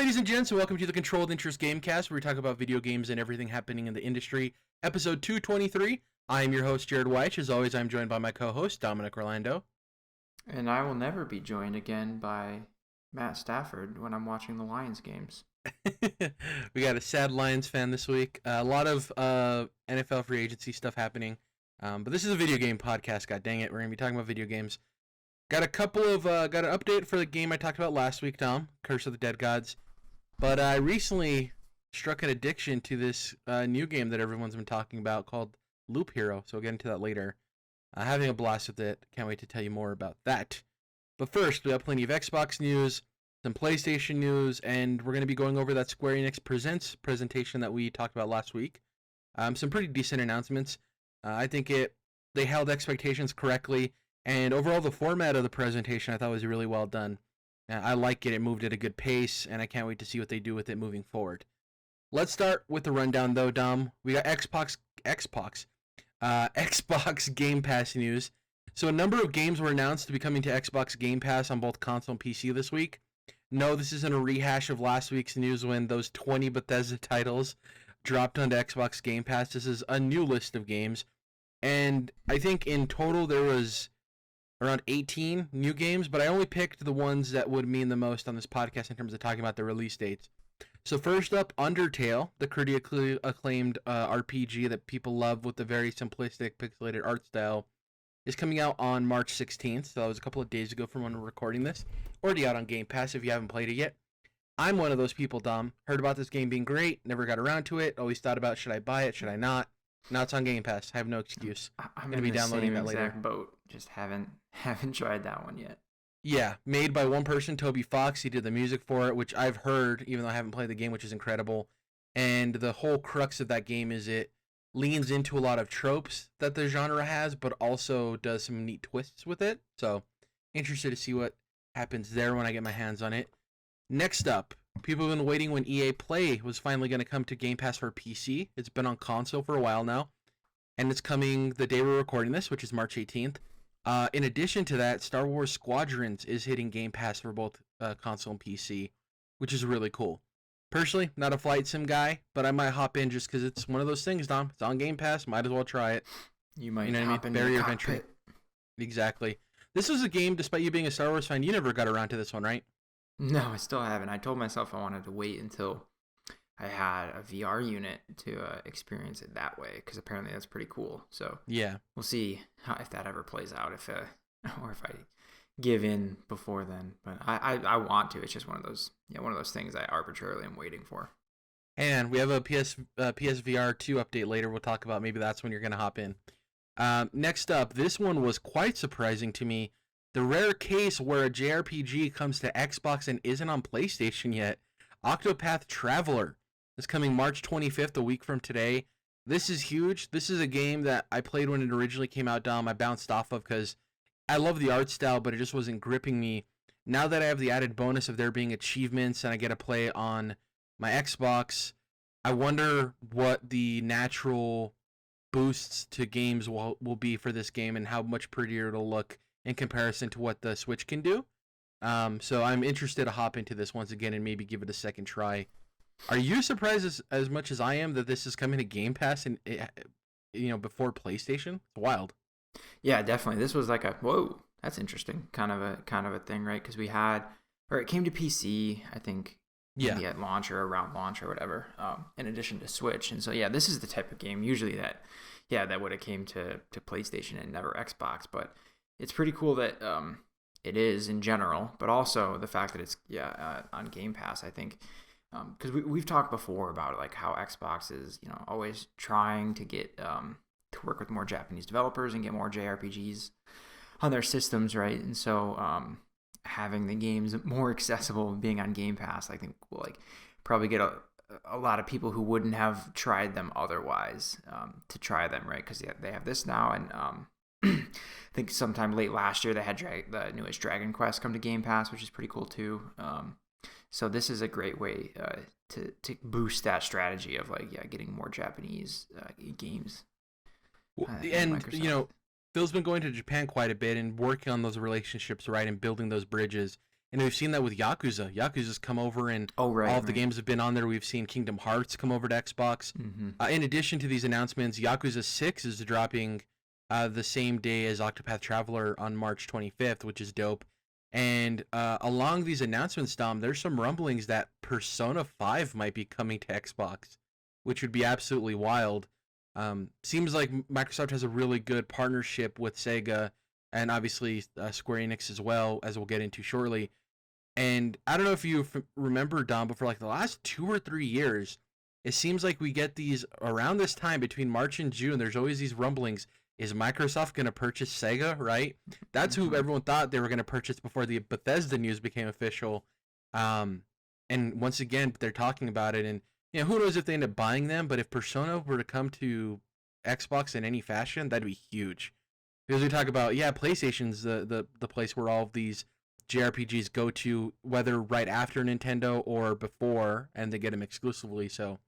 Ladies and gents, welcome to the Controlled Interest Gamecast, where we talk about video games and everything happening in the industry. Episode 223. I am your host, Jerrad Wyche. As always, I'm joined by my co-host, Dominic Orlando. And I will never be joined again by Matt Stafford when I'm watching the Lions games. We got a sad Lions fan this week. A lot of NFL free agency stuff happening. But this is a video game podcast, god dang it. We're going to be talking about video games. Got an update for the game I talked about last week, Dom, Curse of the Dead Gods. But I recently struck an addiction to this new game that everyone's been talking about called Loop Hero, so we'll get into that later. Having a blast with it. Can't wait to tell you more about that. But first, we have plenty of Xbox news, some PlayStation news, and we're going to be going over that Square Enix Presents presentation that we talked about last week. Some pretty decent announcements. I think they held expectations correctly, and overall the format of the presentation I thought was really well done. I like it. It moved at a good pace, and I can't wait to see what they do with it moving forward. Let's start with the rundown, though, Dom. We got Xbox Game Pass news. So a number of games were announced to be coming to Xbox Game Pass on both console and PC this week. No, this isn't a rehash of last week's news when those 20 Bethesda titles dropped onto Xbox Game Pass. This is a new list of games. And I think in total there was around 18 new games, but I only picked the ones that would mean the most on this podcast in terms of talking about the release dates. So first up, Undertale, the critically acclaimed RPG that people love with the very simplistic pixelated art style, is coming out on March 16th. So that was a couple of days ago from when we're recording this. Already out on Game Pass if you haven't played it yet. I'm one of those people, Dom. Heard about this game being great, never got around to it, always thought about should I buy it, should I not. Now it's on Game Pass. I have no excuse. I'm going to be downloading that later. Boat. Just haven't tried that one yet. Yeah, made by one person, Toby Fox. He did the music for it, which I've heard, even though I haven't played the game, which is incredible. And the whole crux of that game is it leans into a lot of tropes that the genre has, but also does some neat twists with it. So, interested to see what happens there when I get my hands on it. Next up, people have been waiting when EA Play was finally going to come to Game Pass for PC. It's been on console for a while now, and it's coming the day we're recording this, which is March 18th. In addition to that, Star Wars Squadrons is hitting Game Pass for both console and PC, which is really cool. Personally, not a flight sim guy, but I might hop in just because it's one of those things, Dom. It's on Game Pass. Might as well try it. You might hop in the cockpit. Exactly. This was a game, despite you being a Star Wars fan, you never got around to this one, right? No, I still haven't. I told myself I wanted to wait until I had a VR unit to experience it that way, because apparently that's pretty cool. So yeah, we'll see if that ever plays out, or if I give in before then. But I want to. It's just one of those things I arbitrarily am waiting for. And we have a PSVR 2 update later. We'll talk about maybe that's when you're gonna hop in. Next up, this one was quite surprising to me. The rare case where a JRPG comes to Xbox and isn't on PlayStation yet. Octopath Traveler is coming March 25th, a week from today. This is huge. This is a game that I played when it originally came out, Dom. I bounced off of because I love the art style, but it just wasn't gripping me. Now that I have the added bonus of there being achievements and I get to play on my Xbox, I wonder what the natural boosts to games will be for this game and how much prettier it'll look in comparison to what the Switch can do. So I'm interested to hop into this once again and maybe give it a second try. Are you surprised as much as I am that this is coming to Game Pass and before PlayStation? It's wild. Yeah, definitely. This was like a whoa, that's interesting kind of a thing, right? Because it came to PC, I think. Yeah. At launch or around launch or whatever. In addition to Switch, and so yeah, this is the type of game usually that would have came to PlayStation and never Xbox, but it's pretty cool that it is in general, but also the fact that it's on Game Pass, I think, because we've talked before about like how Xbox is always trying to get to work with more Japanese developers and get more JRPGs on their systems, right? And so having the games more accessible, being on Game Pass, I think will probably get a lot of people who wouldn't have tried them otherwise to try them, right? Because they have this now, and I think sometime late last year they had the newest Dragon Quest come to Game Pass, which is pretty cool too. So this is a great way to boost that strategy of getting more Japanese games. And Phil's been going to Japan quite a bit and working on those relationships, right, and building those bridges. And we've seen that with Yakuza. Yakuza's come over, and all of the games have been on there. We've seen Kingdom Hearts come over to Xbox. In addition to these announcements, Yakuza 6 is dropping the same day as Octopath Traveler on March 25th, which is dope. And along these announcements, Dom, there's some rumblings that Persona 5 might be coming to Xbox, which would be absolutely wild. Seems like Microsoft has a really good partnership with Sega and obviously Square Enix as well, as we'll get into shortly. And I don't know if you remember, Dom, but for like the last 2 or 3 years, it seems like we get these around this time between March and June. There's always these rumblings. Is Microsoft going to purchase Sega, right? That's who everyone thought they were going to purchase before the Bethesda news became official. And once again, they're talking about it. And who knows if they end up buying them, but if Persona were to come to Xbox in any fashion, that'd be huge. Because we talk about, PlayStation's the place where all of these JRPGs go to, whether right after Nintendo or before, and they get them exclusively. So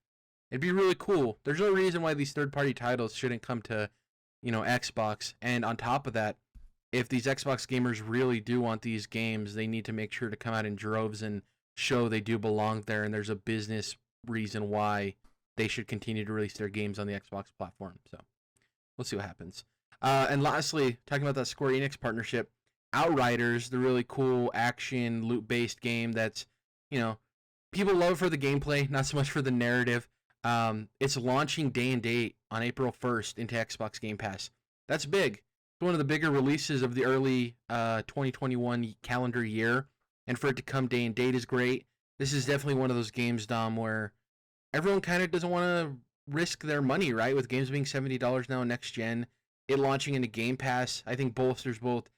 it'd be really cool. There's no reason why these third-party titles shouldn't come to Xbox. And on top of that, if these Xbox gamers really do want these games, they need to make sure to come out in droves and show they do belong there, and there's a business reason why they should continue to release their games on the Xbox platform. So we'll see what happens. And lastly, talking about that Square Enix partnership, Outriders, the really cool action loot-based game that's, people love for the gameplay, not so much for the narrative. It's launching day and date on April 1st into Xbox Game Pass. That's big. It's one of the bigger releases of the early 2021 calendar year, and for it to come day and date is great. This is definitely one of those games, Dom, where everyone kind of doesn't want to risk their money, right? With games being $70 now next gen, it launching into Game Pass, I think bolsters both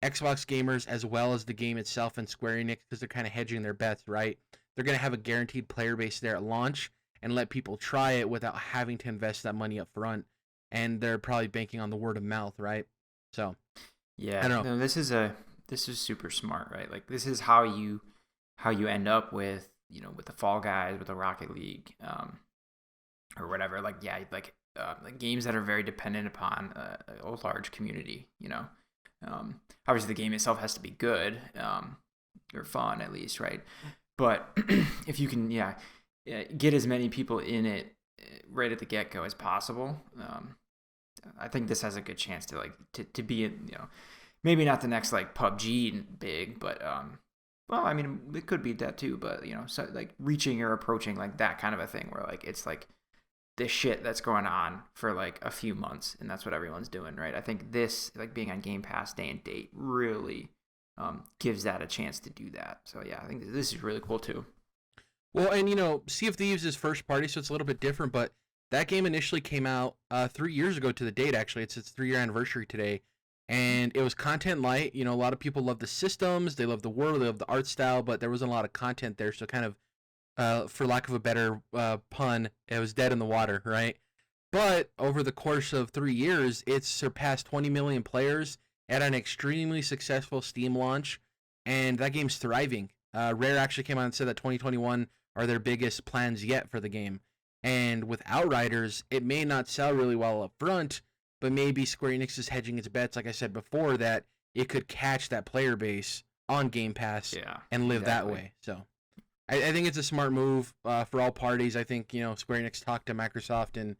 Xbox gamers as well as the game itself and Square Enix, because they're kind of hedging their bets, right? They're going to have a guaranteed player base there at launch and let people try it without having to invest that money up front. And they're probably banking on the word of mouth, right? So, yeah, I don't know. No, this is super smart, right? Like, this is how you end up with, with the Fall Guys, with the Rocket League, or whatever. Like, like games that are very dependent upon a large community, Obviously, the game itself has to be good, or fun at least, right? But if you can, get as many people in it right at the get-go as possible, I think this has a good chance to be, maybe not the next like PUBG big, but well, I mean, it could be that too, but so like reaching or approaching like that kind of a thing where like it's like this shit that's going on for like a few months, and that's what everyone's doing, right? I think this, like being on Game Pass day and date, really gives that a chance to do that. So yeah, I think this is really cool too. Well, and Sea of Thieves is first party, so it's a little bit different, but that game initially came out 3 years ago to the date, actually. It's its 3-year anniversary today, and it was content light. A lot of people love the systems, they love the world, they love the art style, but there wasn't a lot of content there, so kind of for lack of a better pun, it was dead in the water, right? But over the course of 3 years, it's surpassed 20 million players at an extremely successful Steam launch, and that game's thriving. Rare actually came out and said that 2021 are their biggest plans yet for the game. And with Outriders, it may not sell really well up front, but maybe Square Enix is hedging its bets, like I said before, that it could catch that player base on Game Pass and live that way. So I think it's a smart move for all parties. I think, Square Enix talked to Microsoft, and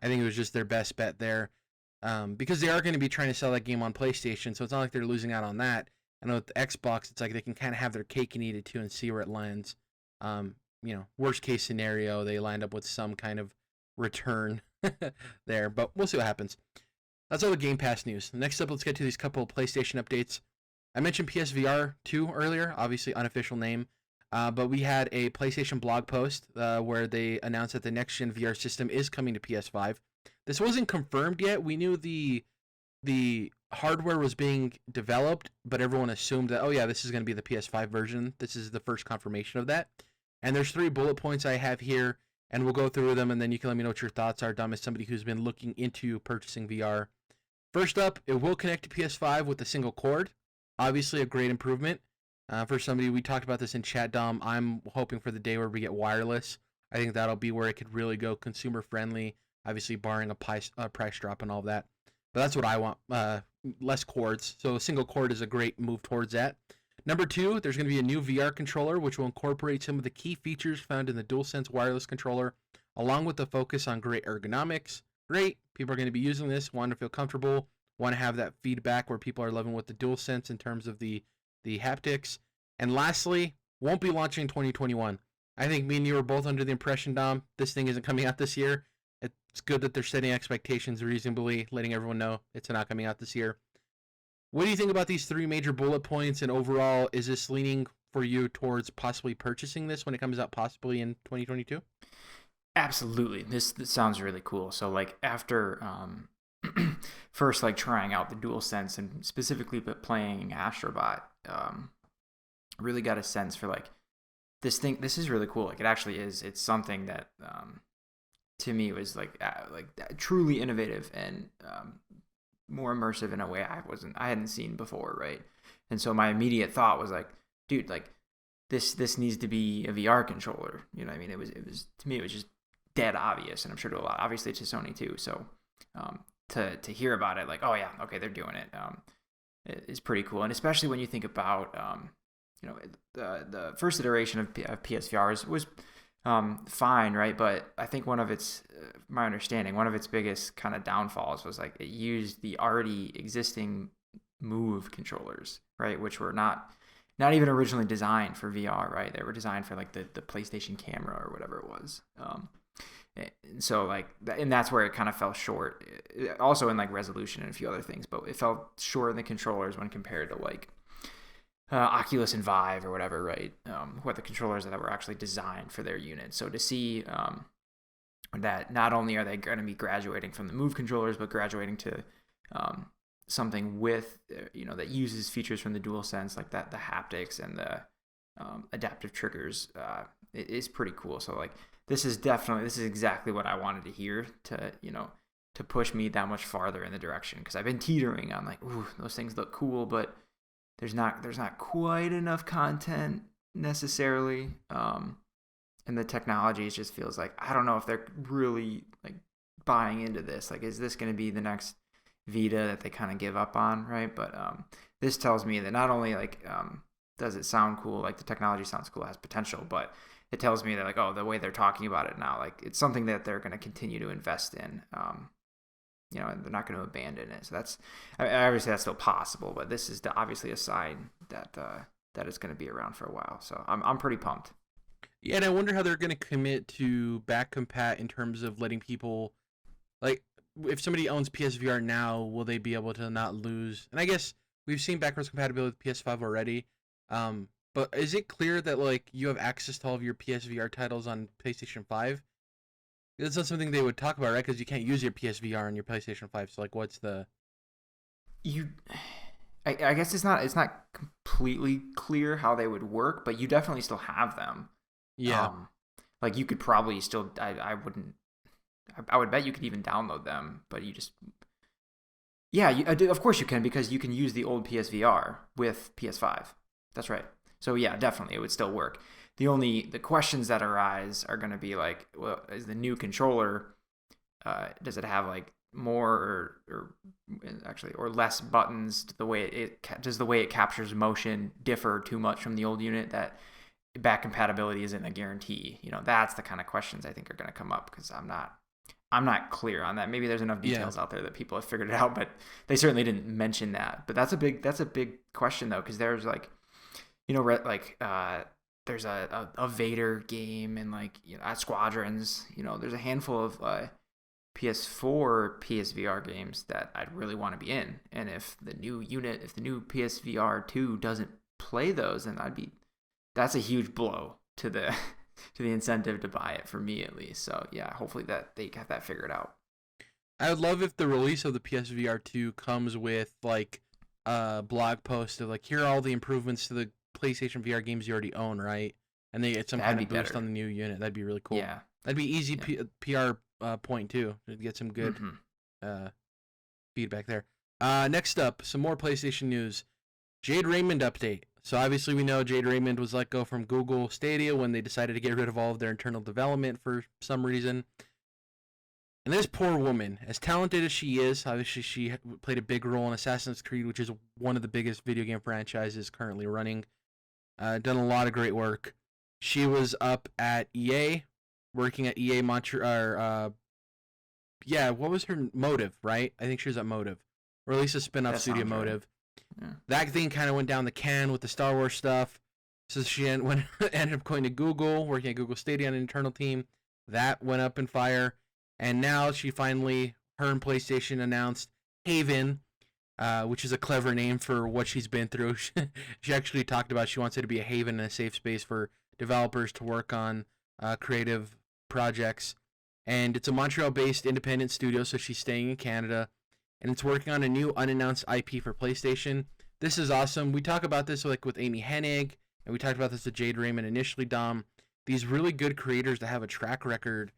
I think it was just their best bet there, because they are going to be trying to sell that game on PlayStation, so it's not like they're losing out on that. I know with the Xbox, it's like they can kind of have their cake and eat it too and see where it lands. Worst case scenario, they land up with some kind of return there, but we'll see what happens. That's all the Game Pass news. Next up, let's get to these couple of PlayStation updates. I mentioned PSVR 2 earlier, obviously unofficial name, but we had a PlayStation blog post where they announced that the next-gen VR system is coming to PS5. This wasn't confirmed yet. We knew the hardware was being developed, but everyone assumed that, this is going to be the PS5 version. This is the first confirmation of that. And there's 3 bullet points I have here, and we'll go through them, and then you can let me know what your thoughts are, Dom, as somebody who's been looking into purchasing VR. First up, it will connect to PS5 with a single cord. Obviously, a great improvement. For somebody, we talked about this in chat, Dom. I'm hoping for the day where we get wireless. I think that'll be where it could really go consumer-friendly, obviously barring a price drop and all of that. But that's what I want, less cords. So a single cord is a great move towards that. Number 2, there's going to be a new VR controller, which will incorporate some of the key features found in the DualSense wireless controller, along with the focus on great ergonomics. Great. People are going to be using this, want to feel comfortable, want to have that feedback where people are loving with the DualSense in terms of the haptics. And lastly, won't be launching in 2021. I think me and you were both under the impression, Dom, this thing isn't coming out this year. It's good that they're setting expectations reasonably, letting everyone know it's not coming out this year. What do you think about these 3 major bullet points, and overall, is this leaning for you towards possibly purchasing this when it comes out possibly in 2022? Absolutely. This sounds really cool. So like after first like trying out the DualSense and specifically playing Astrobot, really got a sense for like this is really cool. Like it actually is. It's something that to me was like truly innovative and more immersive in a way I hadn't seen before, right? And so my immediate thought was like, dude, like this needs to be a VR controller. You know what I mean? It was to me it was just dead obvious, and I'm sure to a lot. Obviously to Sony too. So to hear about it, like, oh yeah, okay, they're doing it, is pretty cool. And especially when you think about the first iteration of PSVR was fine, right? But I think one of its biggest kind of downfalls was like it used the already existing Move controllers, right? Which were not even originally designed for VR, right? They were designed for like the PlayStation camera or whatever it was. So like, and that's where it kind of fell short. Also in like resolution and a few other things, but it fell short in the controllers when compared to like Oculus and Vive or whatever, right? What the controllers that were actually designed for their unit. So to see that not only are they going to be graduating from the Move controllers, but graduating to something with that uses features from the DualSense, like that the haptics and the adaptive triggers, it is pretty cool. So like this is exactly what I wanted to hear to push me that much farther in the direction, because I've been teetering on like, ooh, those things look cool, but there's not quite enough content necessarily, and the technology just feels like I don't know if they're really like buying into this. Like, is this going to be the next Vita that they kind of give up on, right? But this tells me that not only like does it sound cool, like the technology sounds cool, has potential, but it tells me that like, oh, the way they're talking about it now, like it's something that they're going to continue to invest in. And they're not going to abandon it. So obviously that's still possible, but this is obviously a sign that it's going to be around for a while. So I'm pretty pumped. Yeah, and I wonder how they're going to commit to back compat in terms of letting people, like, if somebody owns PSVR now, will they be able to not lose? And I guess we've seen backwards compatibility with PS5 already. But is it clear that like you have access to all of your PSVR titles on PlayStation 5? That's not something they would talk about, right? Because you can't use your PSVR on your PlayStation 5. So like, what's the? I guess it's not completely clear how they would work, but you definitely still have them. Yeah. Like you could probably still. I would bet you could even download them, but you just. Yeah, of course you can, because you can use the old PSVR with PS5. That's right. So yeah, definitely it would still work. The questions that arise are going to be like, well, is the new controller, does it have like more or less buttons? Does the way it captures motion differ too much from the old unit that back compatibility isn't a guarantee? That's the kind of questions I think are going to come up, because I'm not clear on that. Maybe there's enough details out there that people have figured it out, but they certainly didn't mention that. But that's a big question though, because there's like, there's a Vader game, and like at Squadrons, there's a handful of PS4 PSVR games that I'd really want to be in. And if the new PSVR 2 doesn't play those, then that's a huge blow to the incentive to buy it, for me at least. So yeah, hopefully that they got that figured out. I would love if the release of the PSVR 2 comes with like a blog post of like, here are all the improvements to the PlayStation VR games you already own, right? And they get some kind of boost on the new unit. That'd be really cool. Yeah, that'd be easy PR point too, to get some good feedback there. Next up, some more PlayStation news. Jade Raymond update. So obviously we know Jade Raymond was let go from Google Stadia when they decided to get rid of all of their internal development for some reason. And this poor woman, as talented as she is, obviously she played a big role in Assassin's Creed, which is one of the biggest video game franchises currently running. Done a lot of great work. She was up at EA, working at EA Montreal. Yeah, what was her Motive, right? I think she was at Motive, or at least a spin-off studio, Motive. Right. Yeah. That thing kind of went down the can with the Star Wars stuff. So she ended up going to Google, working at Google Stadia on an internal team. That went up in fire. And now she finally, her and PlayStation announced Haven, which is a clever name for what she's been through. She actually talked about she wants it to be a haven and a safe space for developers to work on creative projects. And it's a Montreal-based independent studio, so she's staying in Canada. And it's working on a new unannounced IP for PlayStation. This is awesome. We talk about this with Amy Hennig, and we talked about this with Jade Raymond initially, Dom. These really good creators that have a track record.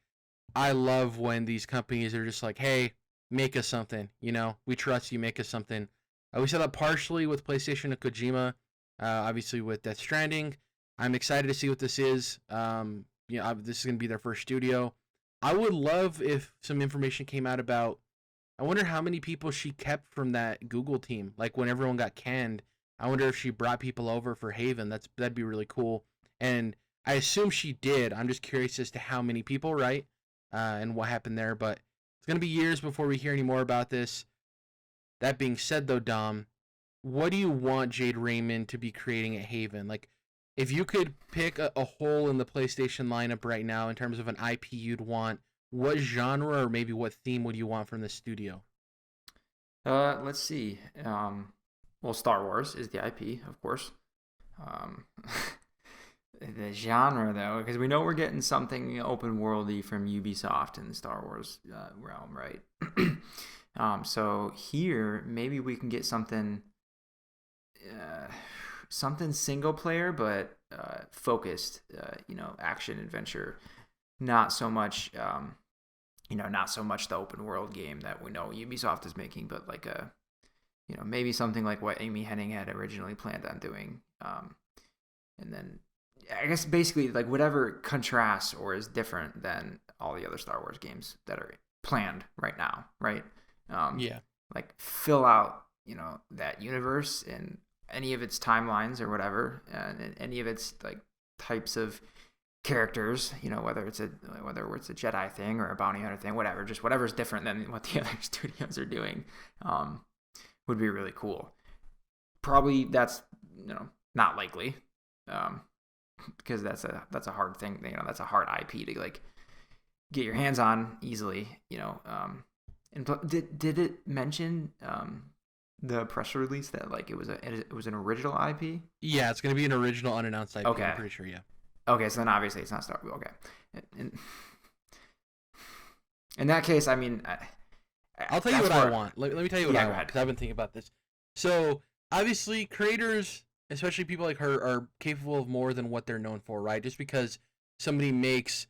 I love when these companies are just like, hey, make us something. We trust you, make us something. We saw that partially with PlayStation and Kojima, obviously with Death Stranding. I'm excited to see what this is. This is going to be their first studio. I would love if some information came out about, I wonder how many people she kept from that Google team. Like when everyone got canned, I wonder if she brought people over for Haven. That'd be really cool. And I assume she did. I'm just curious as to how many people, right? And what happened there. But it's going to be years before we hear any more about this. That being said, though, Dom, what do you want Jade Raymond to be creating at Haven? Like, if you could pick a hole in the PlayStation lineup right now in terms of an IP you'd want, what genre or maybe what theme would you want from the studio? Let's see. Well, Star Wars is the IP, of course. The genre, though, because we know we're getting something open worldy from Ubisoft in the Star Wars realm, right? So here, maybe we can get something single player, but focused, action adventure. Not so much, not so much the open world game that we know Ubisoft is making, but like maybe something like what Amy Hennig had originally planned on doing. And then I guess basically like whatever contrasts or is different than all the other Star Wars games that are planned right now, right? Yeah. Like fill out, that universe and any of its timelines or whatever, and any of its like types of characters, whether it's a Jedi thing or a bounty hunter thing, whatever, just whatever's different than what the other studios are doing, would be really cool. Probably that's not likely, because that's a hard thing, that's a hard IP to like get your hands on easily, And did it mention the press release that like it was an original IP? Yeah, it's gonna be an original unannounced IP. Okay. I'm pretty sure. Yeah. Okay, so then obviously it's not Star Wars. Okay. In that case, I mean, I'll tell you what I want. Let me tell you what I want, ahead. because I've been thinking about this. So obviously, creators, especially people like her, are capable of more than what they're known for, right? Just because somebody makes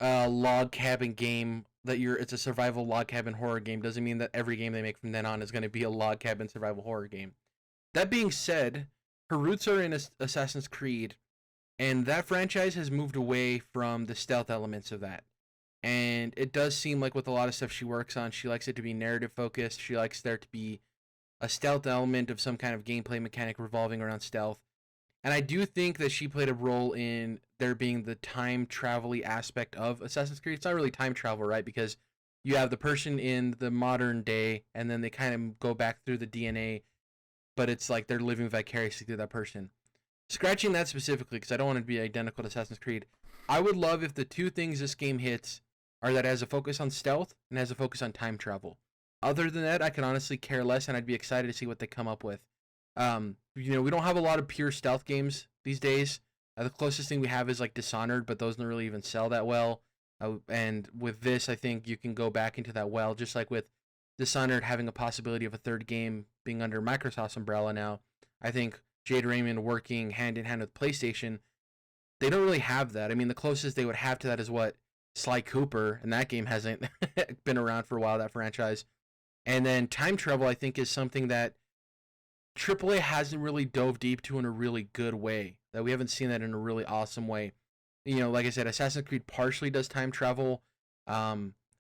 a log cabin game it's a survival log cabin horror game doesn't mean that every game they make from then on is going to be a log cabin survival horror game. That being said, her roots are in Assassin's Creed, and that franchise has moved away from the stealth elements of that. And it does seem like with a lot of stuff she works on, she likes it to be narrative focused. She likes there to be a stealth element of some kind of gameplay mechanic revolving around stealth. And I do think that she played a role in there being the time travel-y aspect of Assassin's Creed. It's not really time travel, right? Because you have the person in the modern day, and then they kind of go back through the DNA, but it's like they're living vicariously through that person. Scratching that specifically, because I don't want to be identical to Assassin's Creed, I would love if the two things this game hits are that it has a focus on stealth and has a focus on time travel. Other than that, I can honestly care less, and I'd be excited to see what they come up with. We don't have a lot of pure stealth games these days. The closest thing we have is like Dishonored, but those don't really even sell that well. And with this, I think you can go back into that well, just like with Dishonored having a possibility of a third game being under Microsoft's umbrella now. I think Jade Raymond working hand in hand with PlayStation, they don't really have that. I mean, the closest they would have to that is what Sly Cooper, and that game hasn't been around for a while, that franchise. And then time travel, I think, is something that AAA hasn't really dove deep to in a really good way. That we haven't seen that in a really awesome way. Like I said, Assassin's Creed partially does time travel.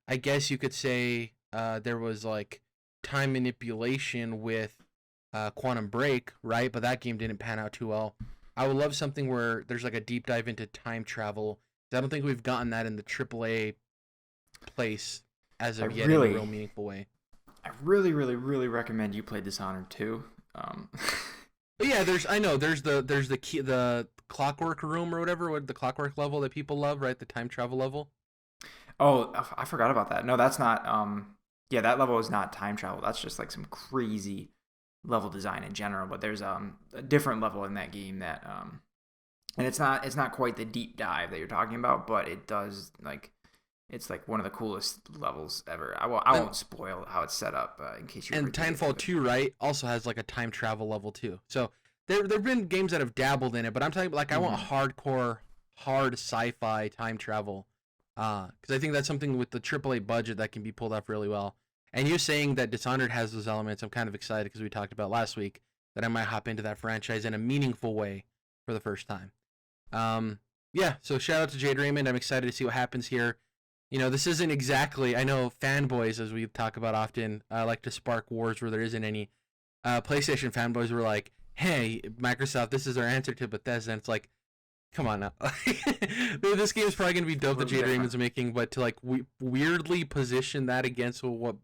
I guess you could say there was like time manipulation with Quantum Break, right? But that game didn't pan out too well. I would love something where there's like a deep dive into time travel. I don't think we've gotten that in the AAA place as I of yet in a really, real meaningful way. I really, really, really recommend you play Dishonored 2. But yeah, there's the key, the clockwork room or whatever, what the clockwork level that people love, right? The time travel level. Oh, I forgot about that. No, that's not. Yeah, that level is not time travel. That's just like some crazy level design in general. But there's a different level in that game that and it's not quite the deep dive that you're talking about, but it does like it's like one of the coolest levels ever. I won't spoil how it's set up in case you. And Titanfall 2, right, also has like a time travel level too. So there've been games that have dabbled in it, but I'm talking like I want hardcore, hard sci-fi time travel, because I think that's something with the AAA budget that can be pulled off really well. And you saying that Dishonored has those elements, I'm kind of excited because we talked about last week that I might hop into that franchise in a meaningful way for the first time. Yeah, so shout out to Jade Raymond. I'm excited to see what happens here. You know, this isn't exactly, I know fanboys, as we talk about often, like to spark wars where there isn't any. PlayStation fanboys were like, hey, Microsoft, this is our answer to Bethesda. And it's like, come on now. This game is probably going to be dope that Jade Raymond's making, but to like weirdly position that against what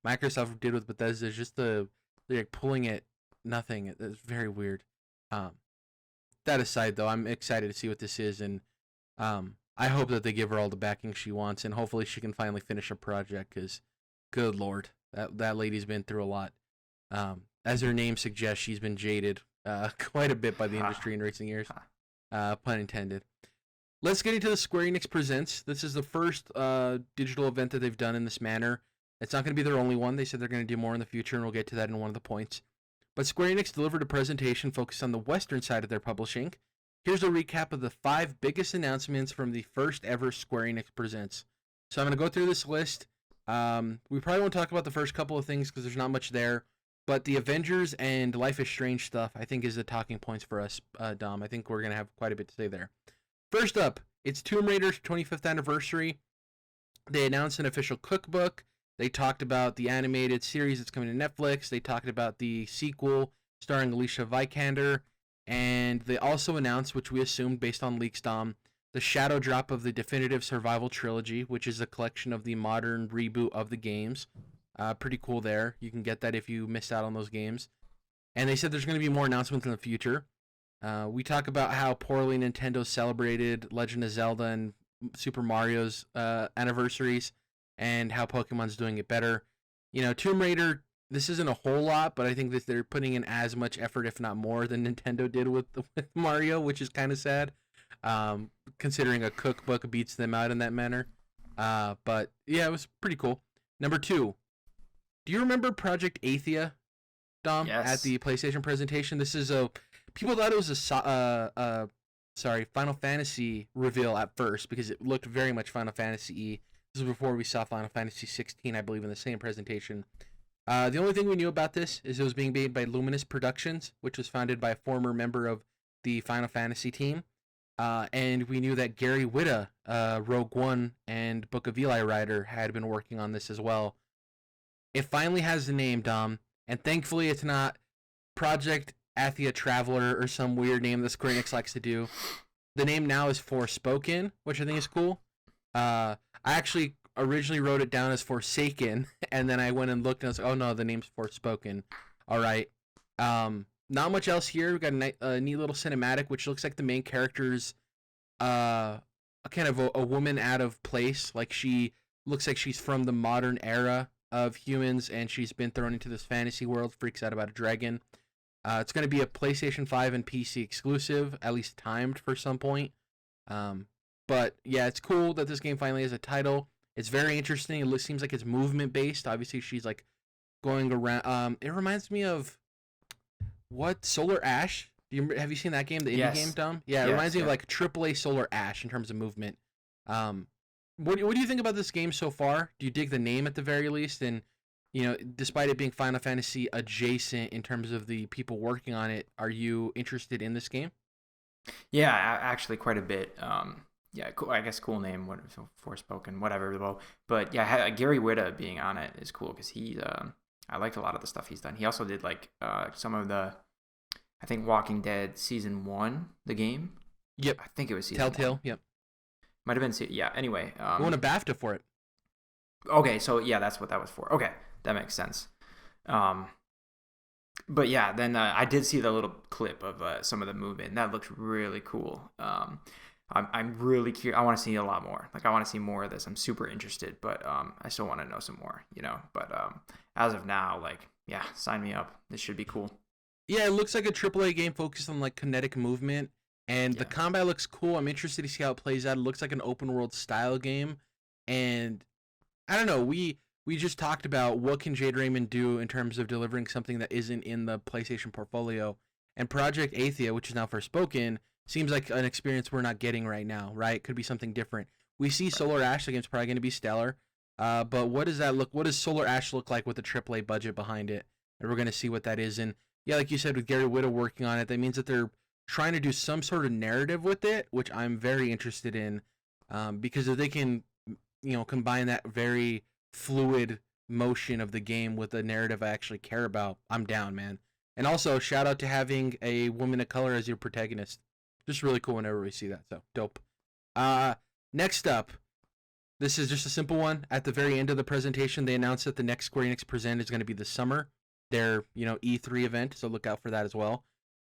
Microsoft did with Bethesda is just like pulling it nothing. It's very weird. That aside, though, I'm excited to see what this is, and I hope that they give her all the backing she wants, and hopefully she can finally finish a project, because, good lord, that lady's been through a lot. As her name suggests, she's been jaded quite a bit by the industry in recent years. Pun intended. Let's get into the Square Enix Presents. This is the first digital event that they've done in this manner. It's not going to be their only one. They said they're going to do more in the future, and we'll get to that in one of the points. But Square Enix delivered a presentation focused on the western side of their publishing. Here's a recap of the 5 biggest announcements from the first ever Square Enix Presents. So I'm going to go through this list. We probably won't talk about the first couple of things because there's not much there. But the Avengers and Life is Strange stuff, I think, is the talking points for us, Dom. I think we're going to have quite a bit to say there. First up, it's Tomb Raider's 25th anniversary. They announced an official cookbook. They talked about the animated series that's coming to Netflix. They talked about the sequel starring Alicia Vikander. And they also announced, which we assumed based on leaks, Dom, the shadow drop of the definitive survival trilogy, which is a collection of the modern reboot of the games. Pretty cool there. You can get that if you missed out on those games. And they said there's going to be more announcements in the future. We talk about how poorly Nintendo celebrated Legend of Zelda and Super Mario's anniversaries, and how Pokemon's doing it better. You know, Tomb Raider, this isn't a whole lot, but I think that they're putting in as much effort, if not more, than Nintendo did with Mario, which is kind of sad, considering a cookbook beats them out in that manner. But yeah, it was pretty cool. Number 2, do you remember Project Athia, Dom? Yes. At the PlayStation presentation? This is people thought it was Final Fantasy reveal at first because it looked very much Final Fantasy-y. This was before we saw Final Fantasy 16, I believe, in the same presentation. The only thing we knew about this is it was being made by Luminous Productions, which was founded by a former member of the Final Fantasy team. And we knew that Gary Whitta, Rogue One and Book of Eli writer, had been working on this as well. It finally has a name, Dom, and thankfully it's not Project Athia Traveler or some weird name that Square Enix likes to do. The name now is Forspoken, which I think is cool. I actually originally wrote it down as Forsaken, and then I went and looked and I was like, oh no, the name's Forspoken. All right. Not much else here. We got a neat little cinematic, which looks like the main character's kind of a woman out of place. Like she looks like she's from the modern era of humans, and she's been thrown into this fantasy world, freaks out about a dragon. It's going to be a PlayStation 5 and PC exclusive, at least timed for some point. But yeah, it's cool that this game finally has a title. It's very interesting. It seems like it's movement based. Obviously, she's like going around. It reminds me of Solar Ash. Have you seen that game, the indie game, Dom? Yeah, it reminds me of like AAA Solar Ash in terms of movement. What do you think about this game so far? Do you dig the name at the very least? And you know, despite it being Final Fantasy adjacent in terms of the people working on it, are you interested in this game? Yeah, actually quite a bit. yeah, cool. I guess cool name, what Forspoken, whatever. But yeah, Gary Whitta being on it is cool because I liked a lot of the stuff he's done. He also did like some of the, I think Walking Dead season 1, the game. Yep. I think it was season Telltale. 1. Yep. Might have been. Yeah. Anyway. He won a BAFTA for it. Okay, so yeah, that's what that was for. Okay, that makes sense. But yeah, then I did see the little clip of some of the movement. That looked really cool. I'm really curious. I want to see a lot more. Like I want to see more of this. I'm super interested, but I still want to know some more. But as of now, like yeah, sign me up. This should be cool. Yeah, it looks like a AAA game focused on like kinetic movement, and the combat looks cool. I'm interested to see how it plays out. It looks like an open world style game, and I don't know. We just talked about what can Jade Raymond do in terms of delivering something that isn't in the PlayStation portfolio, and Project Athia, which is now Forspoken, seems like an experience we're not getting right now. Right? Could be something different. We see Solar Ash. The game's probably going to be stellar. But what does that look? What does Solar Ash look like with a AAA budget behind it? And we're going to see what that is. And yeah, like you said, with Gary Whitta working on it, that means that they're trying to do some sort of narrative with it, which I'm very interested in, because if they can, combine that very fluid motion of the game with a narrative I actually care about, I'm down, man. And also, shout out to having a woman of color as your protagonist. Just really cool whenever we see that. So dope. Next up, this is just a simple one. At the very end of the presentation, they announced that the next Square Enix Present is going to be this summer. Their, E3 event, so look out for that as well.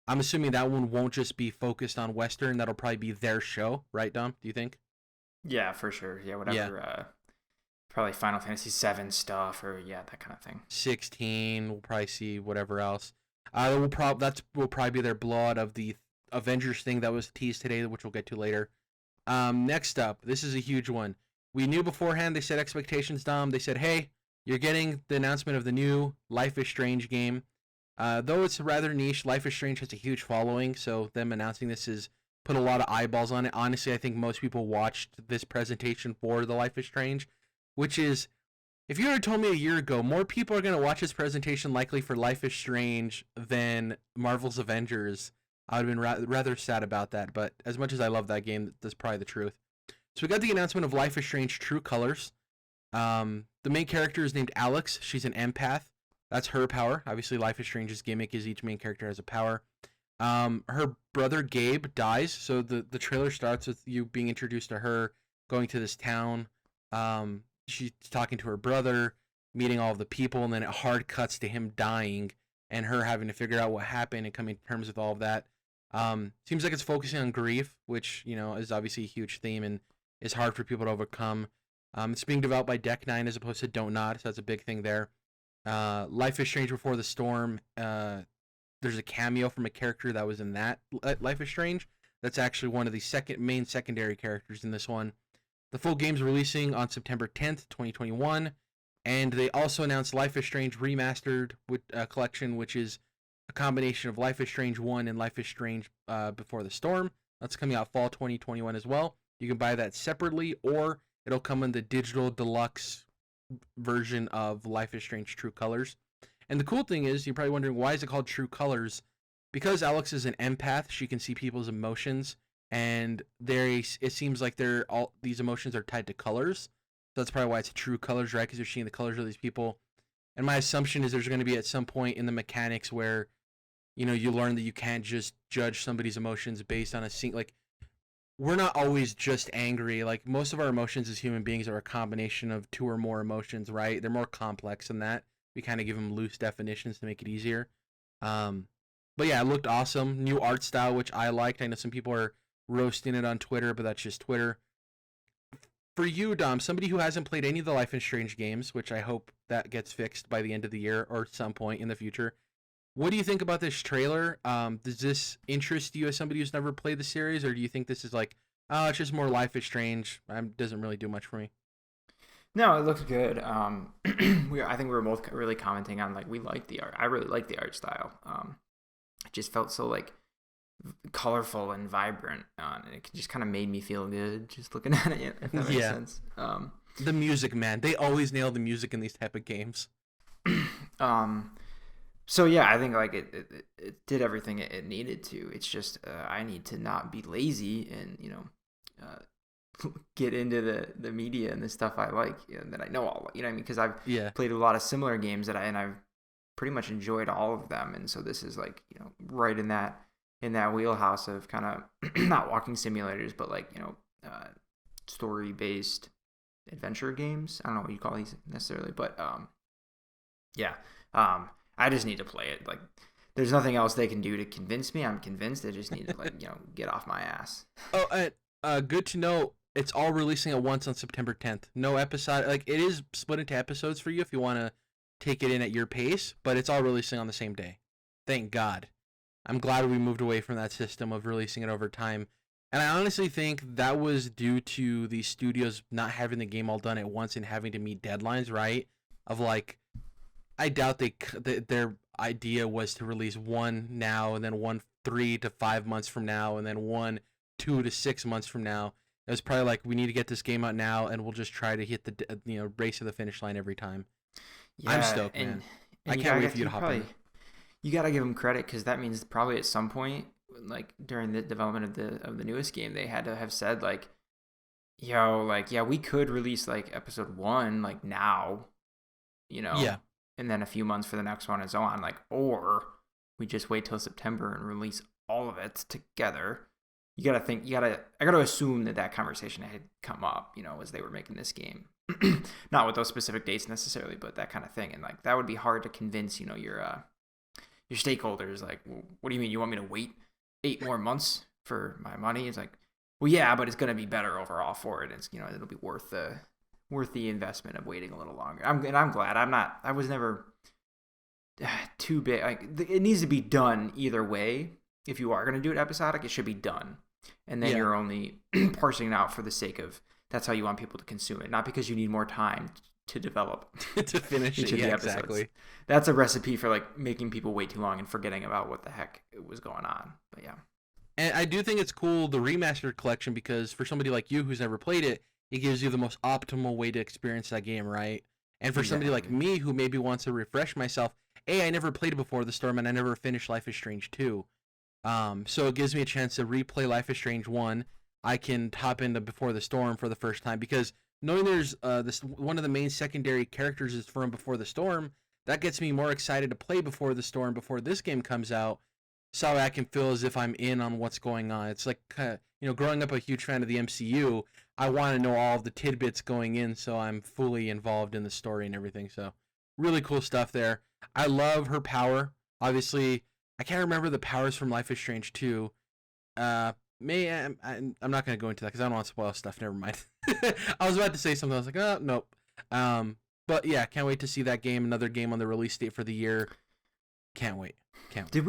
I'm assuming that one won't just be focused on Western. That'll probably be their show, right, Dom? Do you think? Yeah, for sure. Yeah, whatever. Yeah. Probably Final Fantasy VII stuff, or that kind of thing. 16. We'll probably see whatever else. Will probably be their blowout of the Avengers thing that was teased today, which we'll get to later. Next up, this is a huge one. We knew beforehand. They set expectations, Dom. They said, hey, you're getting the announcement of the new Life is Strange game. Though it's rather niche, Life is Strange has a huge following, so them announcing this has put a lot of eyeballs on it. Honestly, I think most people watched this presentation for the Life is Strange, which is, if you had told me a year ago, more people are going to watch this presentation likely for Life is Strange than Marvel's Avengers, I would have been rather sad about that. But as much as I love that game, that's probably the truth. So we got the announcement of Life is Strange True Colors. The main character is named Alex. She's an empath. That's her power. Obviously, Life is Strange's gimmick is each main character has a power. Her brother Gabe dies, so the trailer starts with you being introduced to her, going to this town. She's talking to her brother, meeting all of the people, and then it hard cuts to him dying and her having to figure out what happened and coming to terms with all of that. Seems like it's focusing on grief, which, is obviously a huge theme and is hard for people to overcome. It's being developed by Deck 9 as opposed to Don't Nod, so that's a big thing there. Life is Strange Before the Storm. There's a cameo from a character that was in that Life is Strange. That's actually one of the main secondary characters in this one. The full game's releasing on September 10th, 2021. And they also announced Life is Strange Remastered collection, which is a combination of Life is Strange 1 and Life is Strange Before the Storm. That's coming out fall 2021 as well. You can buy that separately, or it'll come in the digital deluxe version of Life is Strange True Colors. And the cool thing is, you're probably wondering, why is it called True Colors? Because Alex is an empath, she can see people's emotions, and it seems like these emotions are tied to colors. So that's probably why it's True Colors, right? Because you're seeing the colors of these people. And my assumption is there's going to be at some point in the mechanics where, you learn that you can't just judge somebody's emotions based on we're not always just angry. Like, most of our emotions as human beings are a combination of two or more emotions, right? They're more complex than that. We kind of give them loose definitions to make it easier. But yeah, it looked awesome. New art style, which I liked. I know some people are roasting it on Twitter, but that's just Twitter. For you, Dom, somebody who hasn't played any of the Life is Strange games, which I hope that gets fixed by the end of the year or some point in the future, what do you think about this trailer? Does this interest you as somebody who's never played the series, or do you think this is like, oh, it's just more Life is Strange? Doesn't really do much for me. No, it looks good. I think we were both really commenting on we like the art. I really like the art style. It just felt so colorful and vibrant, and it just kind of made me feel good just looking at it. If that makes sense. The music, man, they always nail the music in these type of games. So yeah, I think it did everything it needed to. It's just I need to not be lazy and get into the media and the stuff I like, that I know all, you know what I mean? Because I've Yeah. played a lot of similar games and I've pretty much enjoyed all of them, and so this is like, right in that wheelhouse of kind of not walking simulators, but like, story based adventure games. I don't know what you call these necessarily, but yeah. I just need to play it. Like, there's nothing else they can do to convince me. I'm convinced. I just need to like, get off my ass. Oh, and good to know. It's all releasing at once on September 10th. No episode. Like, it is split into episodes for you if you want to take it in at your pace, but it's all releasing on the same day. Thank God. I'm glad we moved away from that system of releasing it over time. And I honestly think that was due to the studios not having the game all done at once and having to meet deadlines, right? Of like, I doubt their idea was to release one now and then one 3 to 5 months from now and then one 2 to 6 months from now. It was probably like, we need to get this game out now and we'll just try to hit the race to the finish line every time. Yeah, I'm stoked, man. I can't wait for you to hop in. You gotta give them credit, because that means probably at some point, like during the development of the newest game, they had to have said like, we could release like episode 1 like now, Yeah. and then a few months for the next one and so on, like, or we just wait till September and release all of it together. I gotta assume that Conversation had come up, as they were making this game. Not with those specific dates necessarily, but that kind of thing. And like, that would be hard to convince, your stakeholders. Like, well, what do you mean? You want me to wait 8 more months for my money? It's like, well, yeah, but it's going to be better overall for it. It's, it'll be worth the investment of waiting a little longer. I'm glad. I was never too big. Like, it needs to be done either way. If you are going to do it episodic, it should be done. And then you're only parsing it out for the sake of, that's how you want people to consume it, not because you need more time to develop to finish it. Yeah, exactly. That's a recipe for like making people wait too long and forgetting about what the heck was going on. But yeah. And I do think it's cool, the remastered collection, because for somebody like you who's never played it, it gives you the most optimal way to experience that game, right? And for somebody like me who maybe wants to refresh myself, I never played Before the Storm and I never finished Life is Strange 2. So it gives me a chance to replay Life is Strange 1. I can hop into Before the Storm for the first time, because knowing there's this one of the main secondary characters is from Before the Storm, that gets me more excited to play Before the Storm before this game comes out, so I can feel as if I'm in on what's going on. It's like, growing up a huge fan of the MCU, I want to know all of the tidbits going in, so I'm fully involved in the story and everything. So really cool stuff there. I love her power. Obviously, I can't remember the powers from Life is Strange 2. I'm not going to go into that because I don't want to spoil stuff. Never mind. I was about to say something. I was like, oh, nope. But yeah, can't wait to see that game. Another game on the release date for the year. Can't wait. Did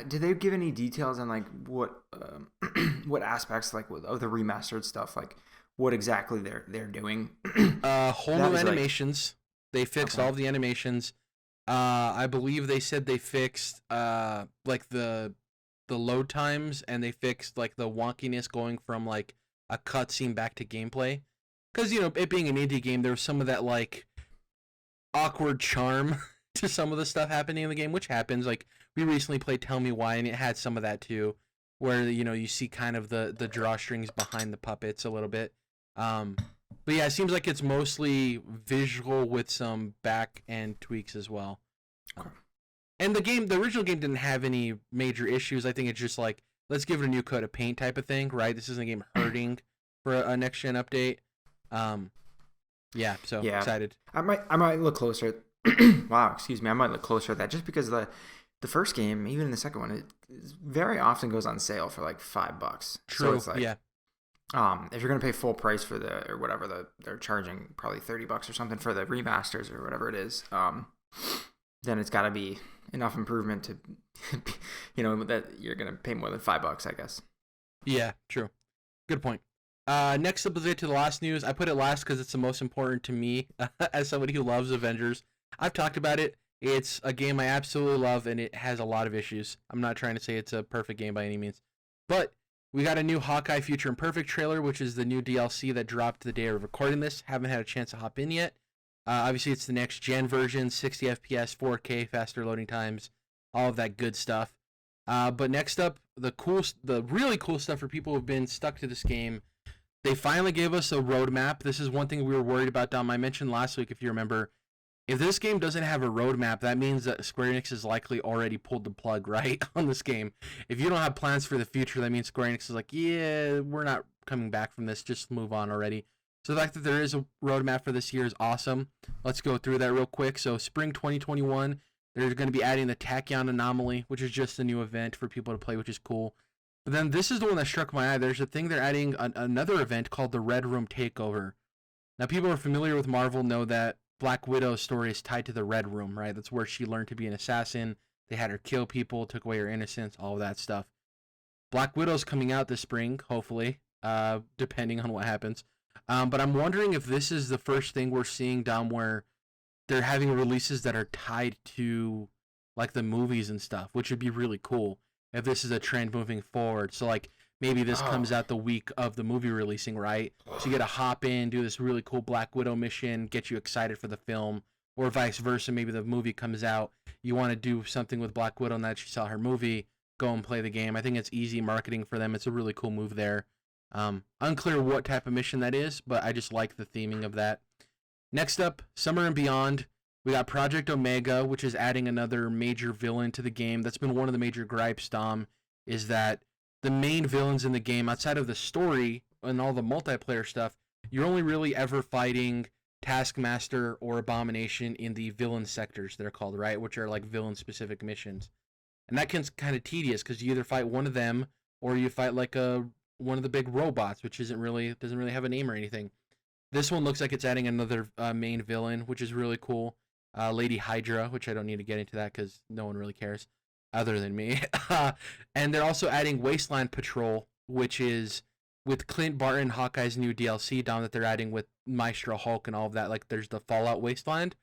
they give any details on like what what aspects like of the remastered stuff, like what exactly they're doing? Whole new animations. They fixed all of the animations. I believe they said they fixed like the load times, and they fixed like the wonkiness going from like a cutscene back to gameplay. Because it being an indie game, there was some of that like awkward charm to some of the stuff happening in the game, which happens. Like, we recently played Tell Me Why, and it had some of that too, where you see kind of the drawstrings behind the puppets a little bit. But yeah, it seems like it's mostly visual with some back end tweaks as well. Okay. And the original game didn't have any major issues. I think it's just like, let's give it a new coat of paint type of thing, right? This isn't a game hurting for a next gen update. Excited. I might look closer. Wow, excuse me. I might look closer at that, just because the first game, even in the second one, it very often goes on sale for like $5. True. So it's like, yeah. If you're gonna pay full price for or whatever they're charging, probably $30 or something for the remasters or whatever it is, then it's got to be enough improvement to, that you're gonna pay more than $5, I guess. Yeah, true. Good point. Next up, let's get to the last news. I put it last because it's the most important to me as somebody who loves Avengers. I've talked about it. It's a game I absolutely love, and it has a lot of issues. I'm not trying to say it's a perfect game by any means. But we got a new Hawkeye Future Imperfect trailer, which is the new DLC that dropped the day of recording this. Haven't had a chance to hop in yet. Obviously, it's the next gen version, 60 FPS, 4K, faster loading times, all of that good stuff. But next up, the really cool stuff for people who've been stuck to this game. They finally gave us a roadmap. This is one thing we were worried about, Dom. I mentioned last week, if you remember. If this game doesn't have a roadmap, that means that Square Enix has likely already pulled the plug, right, on this game. If you don't have plans for the future, that means Square Enix is like, yeah, we're not coming back from this. Just move on already. So the fact that there is a roadmap for this year is awesome. Let's go through that real quick. So spring 2021, they're going to be adding the Tachyon Anomaly, which is just a new event for people to play, which is cool. But then this is the one that struck my eye. There's a thing they're adding another event called the Red Room Takeover. Now, people who are familiar with Marvel know that Black Widow's story is tied to the Red Room, right? That's where she learned to be an assassin. They had her kill people, took away her innocence, all of that stuff. Black Widow's coming out this spring, hopefully, depending on what happens. But I'm wondering if this is the first thing we're seeing, Dom, where they're having releases that are tied to like the movies and stuff, which would be really cool if this is a trend moving forward. So like maybe this comes out the week of the movie releasing, right? So you get to hop in, do this really cool Black Widow mission, get you excited for the film, or vice versa. Maybe the movie comes out, you want to do something with Black Widow now that you saw her movie, go and play the game. I think it's easy marketing for them. It's a really cool move there. Unclear what type of mission that is, but I just like the theming of that. Next up, Summer and Beyond. We got Project Omega, which is adding another major villain to the game. That's been one of the major gripes, Dom, is that the main villains in the game, outside of the story and all the multiplayer stuff, you're only really ever fighting Taskmaster or Abomination in the villain sectors, they're called, right? Which are like villain-specific missions. And that gets kind of tedious because you either fight one of them or you fight like one of the big robots, which doesn't really have a name or anything. This one looks like it's adding another main villain, which is really cool. Lady Hydra, which I don't need to get into that because no one really cares other than me. And they're also adding Wasteland Patrol, which is with Clint Barton, Hawkeye's new DLC down that they're adding with Maestro Hulk and all of that. Like there's the Fallout Wasteland.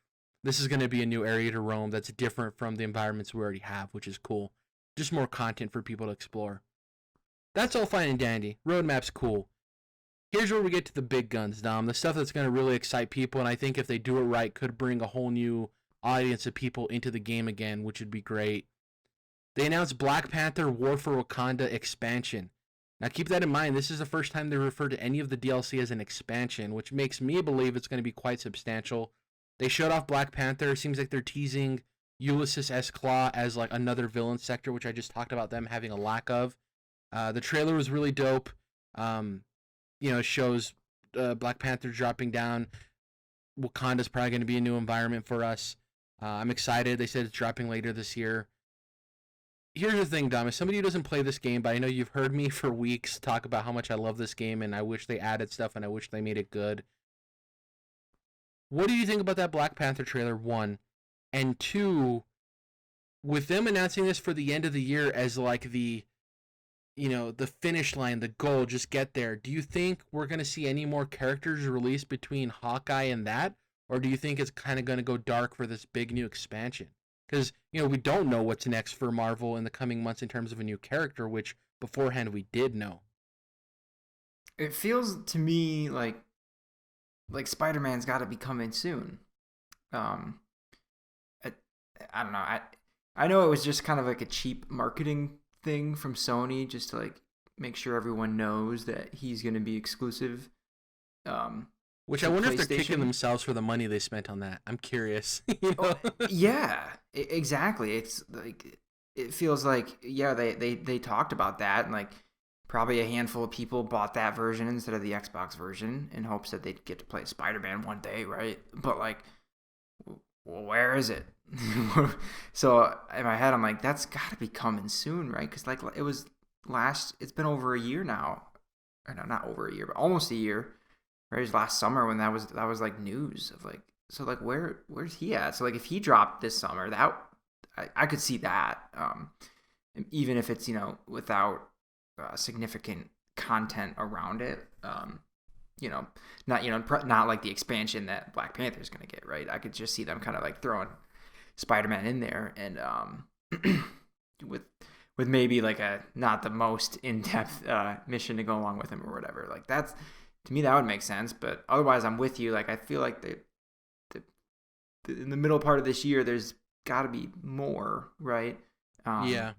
This is going to be a new area to roam that's different from the environments we already have, which is cool. Just more content for people to explore. That's all fine and dandy. Roadmap's cool. Here's where we get to the big guns, Dom. The stuff that's going to really excite people, and I think if they do it right, could bring a whole new audience of people into the game again, which would be great. They announced Black Panther War for Wakanda expansion. Now keep that in mind, this is the first time they refer to any of the DLC as an expansion, which makes me believe it's going to be quite substantial. They showed off Black Panther. It seems like they're teasing Ulysses S. Claw as like another villain sector, which I just talked about them having a lack of. The trailer was really dope. It shows Black Panther dropping down. Wakanda's probably going to be a new environment for us. I'm excited. They said it's dropping later this year. Here's the thing, Dom. As somebody who doesn't play this game, but I know you've heard me for weeks talk about how much I love this game and I wish they added stuff and I wish they made it good. What do you think about that Black Panther trailer, one? And two, with them announcing this for the end of the year as like the finish line, the goal, just get there. Do you think we're going to see any more characters released between Hawkeye and that? Or do you think it's kind of going to go dark for this big new expansion? Because, we don't know what's next for Marvel in the coming months in terms of a new character, which beforehand we did know. It feels to me like Spider-Man's got to be coming soon. I don't know. I know it was just kind of like a cheap marketing thing from Sony just to like make sure everyone knows that he's going to be exclusive. Which I wonder if they're kicking themselves for the money they spent on that. I'm curious. Yeah, exactly. It's like it feels like they talked about that and like probably a handful of people bought that version instead of the Xbox version in hopes that they'd get to play Spider-Man one day, right? But like, well, where is it? So in my head, I'm like, that's got to be coming soon, right? Because like it's been over a year now, or no, not over a year, but almost a year. Right, it was last summer when that was like news of like, so like where's he at? So like if he dropped this summer, that I could see that, even if it's without significant content around it, not like the expansion that Black Panther is gonna get, right? I could just see them kind of like throwing Spider-Man in there and with maybe like a not the most in-depth mission to go along with him or whatever. Like that's. To me, that would make sense, but otherwise, I'm with you. Like, I feel like in the middle part of this year, there's got to be more, right? Yeah.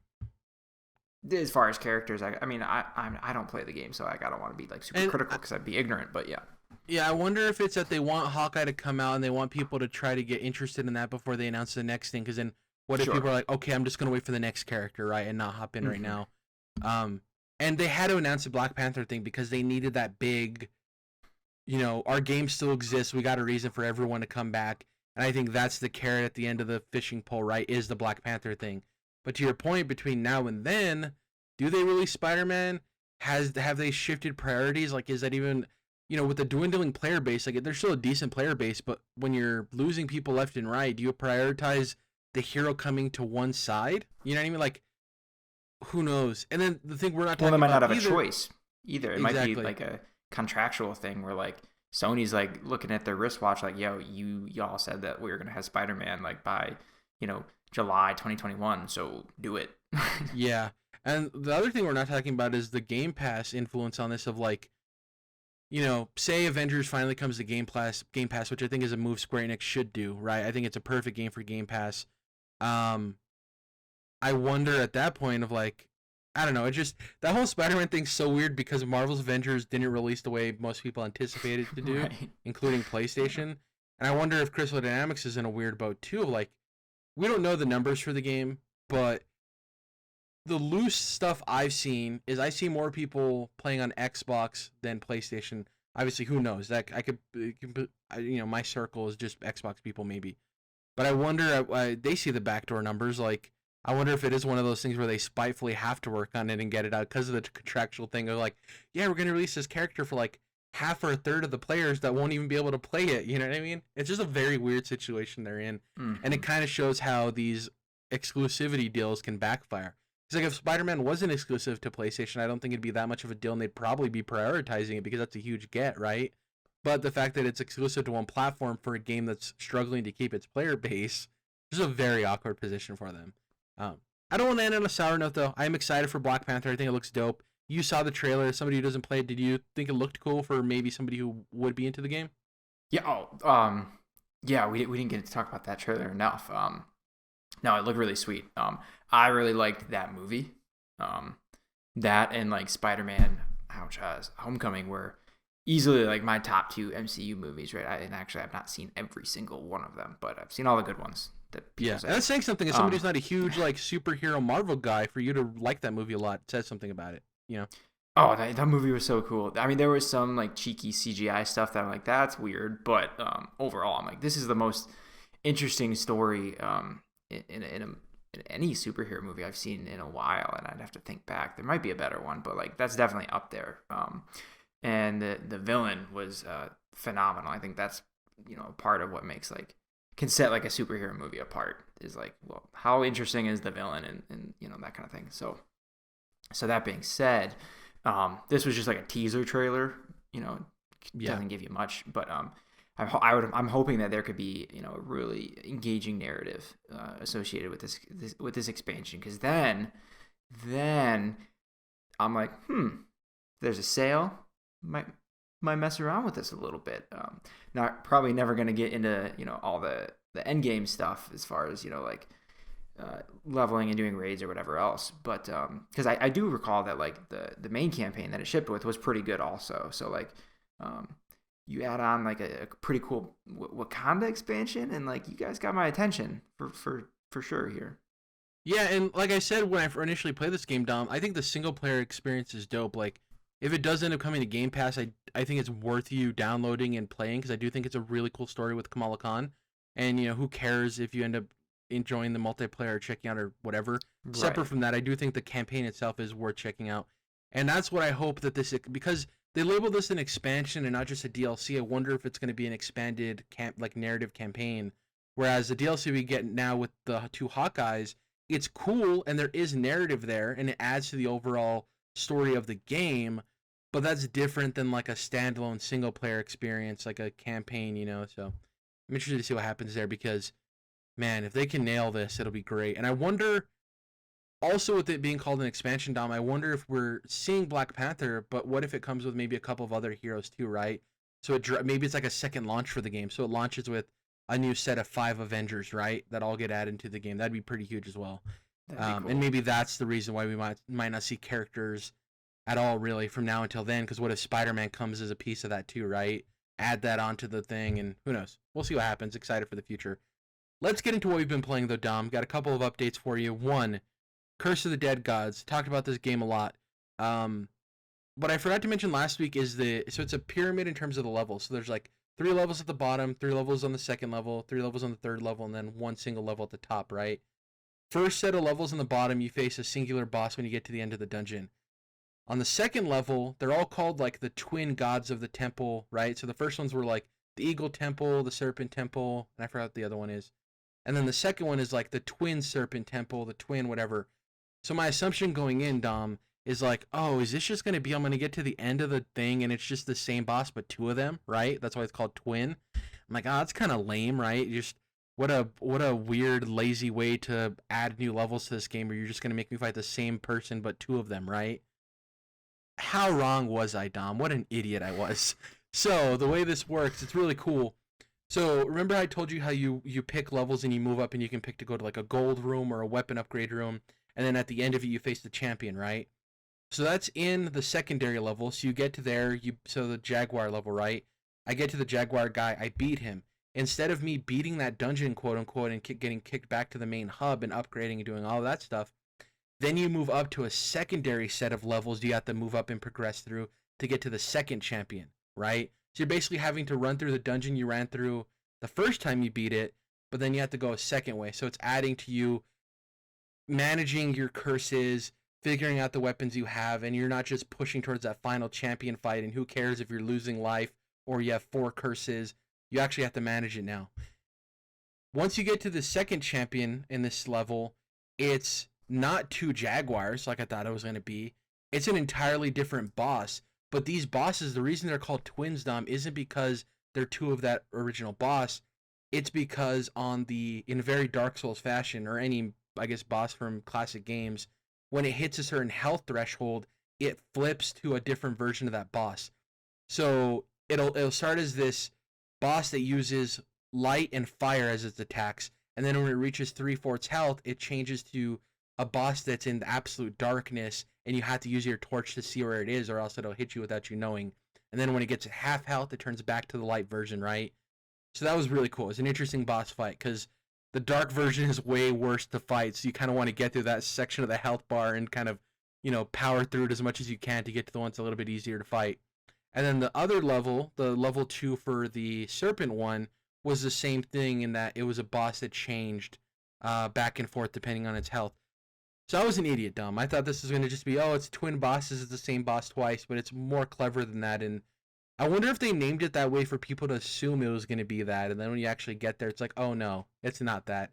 as far as characters, I mean, I don't play the game, so like I don't want to be like super critical because I'd be ignorant. But yeah. Yeah, I wonder if it's that they want Hawkeye to come out and they want people to try to get interested in that before they announce the next thing. Because then, what if people are like, okay, I'm just gonna wait for the next character, right, and not hop in right now. And they had to announce the Black Panther thing because they needed that big, our game still exists. We got a reason for everyone to come back. And I think that's the carrot at the end of the fishing pole, right, is the Black Panther thing. But to your point, between now and then, do they release Spider-Man? Have they shifted priorities? Like, is that even, with the dwindling player base, like, there's still a decent player base, but when you're losing people left and right, do you prioritize the hero coming to one side? You know what I mean? Like, who knows? And then the thing we're not talking about, they might not have either, a choice either. It might be like a contractual thing where like Sony's like looking at their wristwatch like, yo, y'all said that we were gonna have Spider-Man like by July 2021, so do it. Yeah. And the other thing we're not talking about is the Game Pass influence on this of like, say Avengers finally comes to Game Pass, which I think is a move Square Enix should do, right? I think it's a perfect game for Game Pass. I wonder at that point of like, I don't know, it just, that whole Spider-Man thing's so weird because Marvel's Avengers didn't release the way most people anticipated to do, right, including PlayStation. And I wonder if Crystal Dynamics is in a weird boat too of like, we don't know the numbers for the game, but the loose stuff I've seen is I see more people playing on Xbox than PlayStation. Obviously, who knows? That my circle is just Xbox people maybe. But I wonder, they see the backdoor numbers. Like, I wonder if it is one of those things where they spitefully have to work on it and get it out because of the contractual thing. They're like, yeah, we're going to release this character for like half or a third of the players that won't even be able to play it. You know what I mean? It's just a very weird situation they're in. Mm-hmm. And it kind of shows how these exclusivity deals can backfire. It's like if Spider-Man wasn't exclusive to PlayStation, I don't think it'd be that much of a deal and they'd probably be prioritizing it because that's a huge get, right? But the fact that it's exclusive to one platform for a game that's struggling to keep its player base is a very awkward position for them. I don't want to end on a sour note, though. I'm excited for Black Panther. I think it looks dope. You saw the trailer. Somebody who doesn't play it, did you think it looked cool for maybe somebody who would be into the game? Yeah. Yeah. We didn't get to talk about that trailer enough. No, it looked really sweet. I really liked that movie. That and like Spider-Man, Homecoming were easily like my top 2 MCU movies, right? I've not seen every single one of them, but I've seen all the good ones. Yeah, and that's saying something as somebody who's not a huge like superhero Marvel guy. For you to like that movie a lot says something about it, Oh, that movie was so cool. I mean, there was some like cheeky CGI stuff that I'm like, that's weird, but overall, I'm like, this is the most interesting story in any superhero movie I've seen in a while, and I'd have to think back. There might be a better one, but like that's definitely up there. And the villain was phenomenal. I think that's part of what makes like can set like a superhero movie apart is like, well, how interesting is the villain and that kind of thing. So that being said, this was just like a teaser trailer. Doesn't give you much, but I'm hoping that there could be a really engaging narrative associated with this expansion, because then I'm like, there's a sale, might mess around with this a little bit. Not probably never gonna get into all the end game stuff as far as leveling and doing raids or whatever else, but because I do recall that like the main campaign that it shipped with was pretty good also. So like you add on like a pretty cool Wakanda expansion, and like you guys got my attention for sure here. Yeah, and like I said when I initially played this game, Dom, I think the single player experience is dope. Like if it does end up coming to Game Pass, I think it's worth you downloading and playing, because I do think it's a really cool story with Kamala Khan. And who cares if you end up enjoying the multiplayer or checking out or whatever. Right. Separate from that, I do think the campaign itself is worth checking out. And that's what I hope that this, because they label this an expansion and not just a DLC. I wonder if it's going to be an expanded narrative campaign. Whereas the DLC we get now with the 2 Hawkeyes, it's cool and there is narrative there and it adds to the overall story of the game, but that's different than like a standalone single player experience, like a campaign, So I'm interested to see what happens there, because man, if they can nail this, it'll be great. And I wonder, also with it being called an expansion, Dom, I wonder if we're seeing Black Panther, but what if it comes with maybe a couple of other heroes too, right? So maybe it's like a second launch for the game. So it launches with a new set of 5 Avengers, right? That all get added into the game. That'd be pretty huge as well. That'd be cool. And maybe that's the reason why we might not see characters at all really from now until then. Because what if Spider-Man comes as a piece of that too, right? Add that onto the thing, and who knows? We'll see what happens. Excited for the future. Let's get into what we've been playing though, Dom. Got a couple of updates for you. One, Curse of the Dead Gods. Talked about this game a lot. What I forgot to mention last week is so it's a pyramid in terms of the levels. So there's like 3 levels at the bottom, 3 levels on the second level, 3 levels on the third level, and then 1 single level at the top, right? First set of levels on the bottom, you face a singular boss when you get to the end of the dungeon. On the second level, they're all called like the twin gods of the temple, right? So the first ones were like the Eagle Temple, the Serpent Temple, and I forgot what the other one is. And then the second one is like the twin Serpent Temple, the twin whatever. So my assumption going in, Dom, is like, oh, is this just going to be, I'm going to get to the end of the thing and it's just the same boss but 2 of them, right? That's why it's called twin. I'm like, that's kind of lame, right? Just what a weird, lazy way to add new levels to this game where you're just going to make me fight the same person but 2 of them, right? How wrong was I, Dom? What an idiot I was. So the way this works, it's really cool. So remember I told you how you pick levels and you move up and you can pick to go to like a gold room or a weapon upgrade room, and then at the end of it you face the champion, right? So that's in the secondary level. So you get to there, so the Jaguar level, right? I get to the Jaguar guy, I beat him. Instead of me beating that dungeon, quote unquote, and getting kicked back to the main hub and upgrading and doing all that stuff, then you move up to a secondary set of levels you have to move up and progress through to get to the second champion, right? So you're basically having to run through the dungeon you ran through the first time you beat it, but then you have to go a second way. So it's adding to you managing your curses, figuring out the weapons you have, and you're not just pushing towards that final champion fight, and who cares if you're losing life or you have 4 curses. You actually have to manage it now. Once you get to the second champion in this level, it's not 2 Jaguars like I thought it was going to be. It's an entirely different boss. But these bosses, the reason they're called twins, Dom, isn't because they're 2 of that original boss. It's because in very Dark Souls fashion, or any, I guess, boss from classic games, when it hits a certain health threshold, it flips to a different version of that boss. So it'll start as this boss that uses light and fire as its attacks, and then when it reaches 3/4 health, it changes to a boss that's in absolute darkness, and you have to use your torch to see where it is, or else it'll hit you without you knowing. And then when it gets at half health, it turns back to the light version, right? So that was really cool. It's an interesting boss fight, because the dark version is way worse to fight, so you kind of want to get through that section of the health bar and kind of, power through it as much as you can to get to the one that's a little bit easier to fight. And then the other level, the level 2 for the Serpent one, was the same thing in that it was a boss that changed back and forth depending on its health. So I was an idiot, Dom. I thought this was going to just be, it's twin bosses, it's the same boss twice, but it's more clever than that. And I wonder if they named it that way for people to assume it was going to be that, and then when you actually get there, it's like, oh no, it's not that.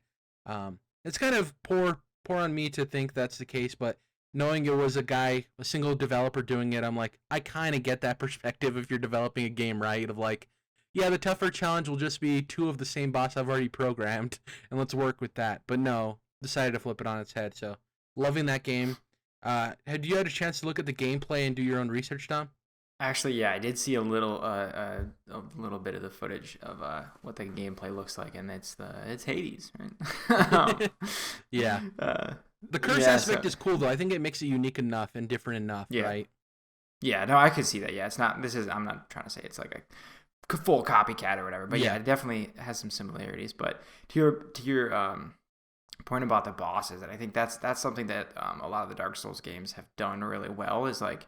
It's kind of poor on me to think that's the case, but knowing it was a single developer doing it, I'm like, I kind of get that perspective if you're developing a game, right? Of like, yeah, the tougher challenge will just be 2 of the same boss I've already programmed, and let's work with that. But no, decided to flip it on its head, so loving that game. Had you had a chance to look at the gameplay and do your own research, Tom? Actually, yeah, I did see a little bit of the footage of what the gameplay looks like, and it's Hades, right? Yeah. The curse aspect is cool though. I think it makes it unique enough and different enough, right? Yeah, no, I could see that. Yeah, I'm not trying to say it's like a full copycat or whatever, but yeah, it definitely has some similarities. But to your point about the bosses, and I think that's something that a lot of the Dark Souls games have done really well, is like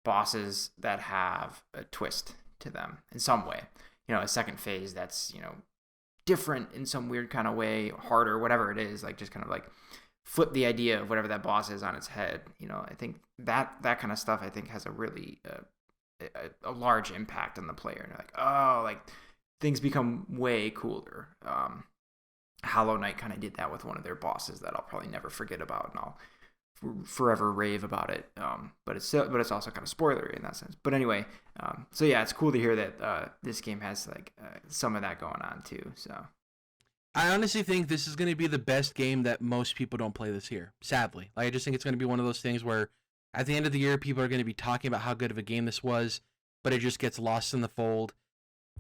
bosses that have a twist to them in some way. A second phase that's, different in some weird kind of way, harder, whatever it is, like just kind of like flip the idea of whatever that boss is on its head. I think that kind of stuff, I think, has a really a large impact on the player. And like, oh, like things become way cooler. Hollow Knight kind of did that with one of their bosses that I'll probably never forget about, and I'll forever rave about it. But it's also kind of spoilery in that sense. But anyway, so yeah, it's cool to hear that this game has like some of that going on too. So I honestly think this is going to be the best game that most people don't play this year. Sadly, like I just think it's going to be one of those things where at the end of the year, people are going to be talking about how good of a game this was, but it just gets lost in the fold.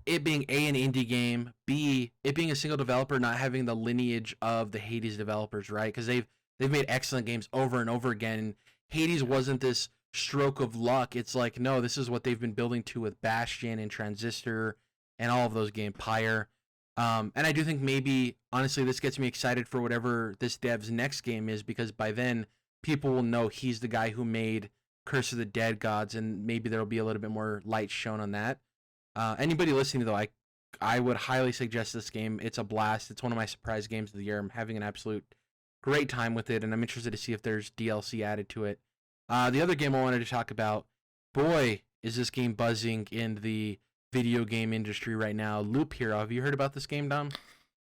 It being A, an indie game, B, it being a single developer, not having the lineage of the Hades developers, right? Because they've They've made excellent games over and over again. And Hades wasn't this stroke of luck. It's like, no, this is what they've been building to with Bastion and Transistor and all of those games, Pyre. And I do think maybe, honestly, this gets me excited for whatever this dev's next game is, because by then people will know he's the guy who made Curse of the Dead Gods, and maybe there'll be a little bit more light shown on that. Anybody listening, though, I would highly suggest this game. It's a blast. It's one of my surprise games of the year. I'm having an absolute great time with it, and I'm interested to see if there's DLC added to it. The other game I wanted to talk about, boy, is this game buzzing in the video game industry right now. Loop Hero. Have you heard about this game, Dom?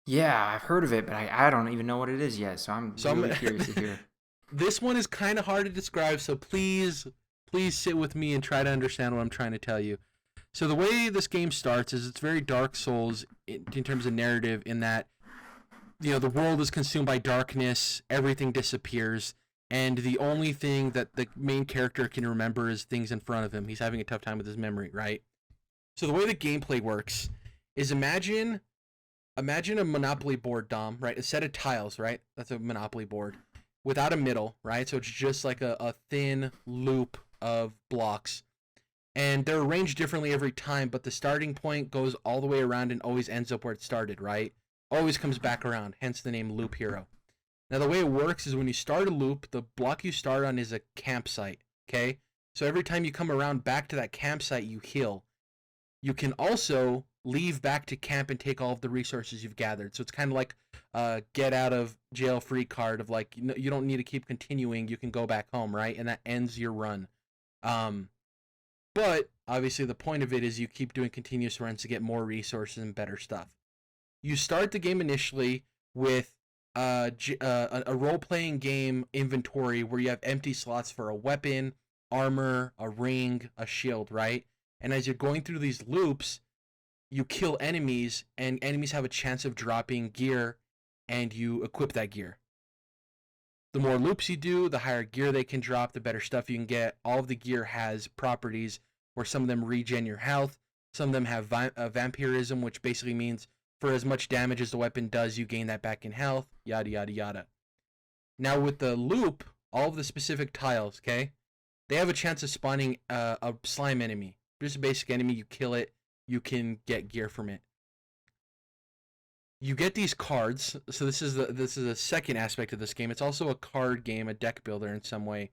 Yeah, I've heard of it, but I don't even know what it is yet, so I'm really curious to hear. This one is kind of hard to describe, so please sit with me and try to understand what I'm trying to tell you. So the way this game starts is it's very Dark Souls in terms of narrative, in that, you know, the world is consumed by darkness, everything disappears, and the only thing that the main character can remember is things in front of him. He's having a tough time with his memory, right? So the way the gameplay works is imagine a Monopoly board, Dom, right? A set of tiles, right? That's a Monopoly board without a middle, right? So it's just like a thin loop of blocks. And they're arranged differently every time, but the starting point goes all the way around and always ends up where it started, right? Always comes back around, hence the name Loop Hero. Now, the way it works is when you start a loop, the block you start on is a campsite, okay? So every time you come around back to that campsite, you heal. You can also leave back to camp and take all of the resources you've gathered. So it's kind of like a get out of jail free card of like, you don't need to keep continuing. You can go back home, right? And that ends your run. But obviously the point of it is you keep doing continuous runs to get more resources and better stuff. You start the game initially with a role-playing game inventory where you have empty slots for a weapon, armor, a ring, a shield, right? And as you're going through these loops, you kill enemies, and enemies have a chance of dropping gear, and you equip that gear. The more loops you do, the higher gear they can drop, the better stuff you can get. All of the gear has properties where some of them regen your health, some of them have vampirism, which basically means for as much damage as the weapon does, you gain that back in health, yada, yada, yada. Now with the loop, all of the specific tiles, okay, they have a chance of spawning a slime enemy. Just a basic enemy, you kill it, you can get gear from it. You get these cards, so this is a second aspect of this game. It's also a card game, a deck builder in some way,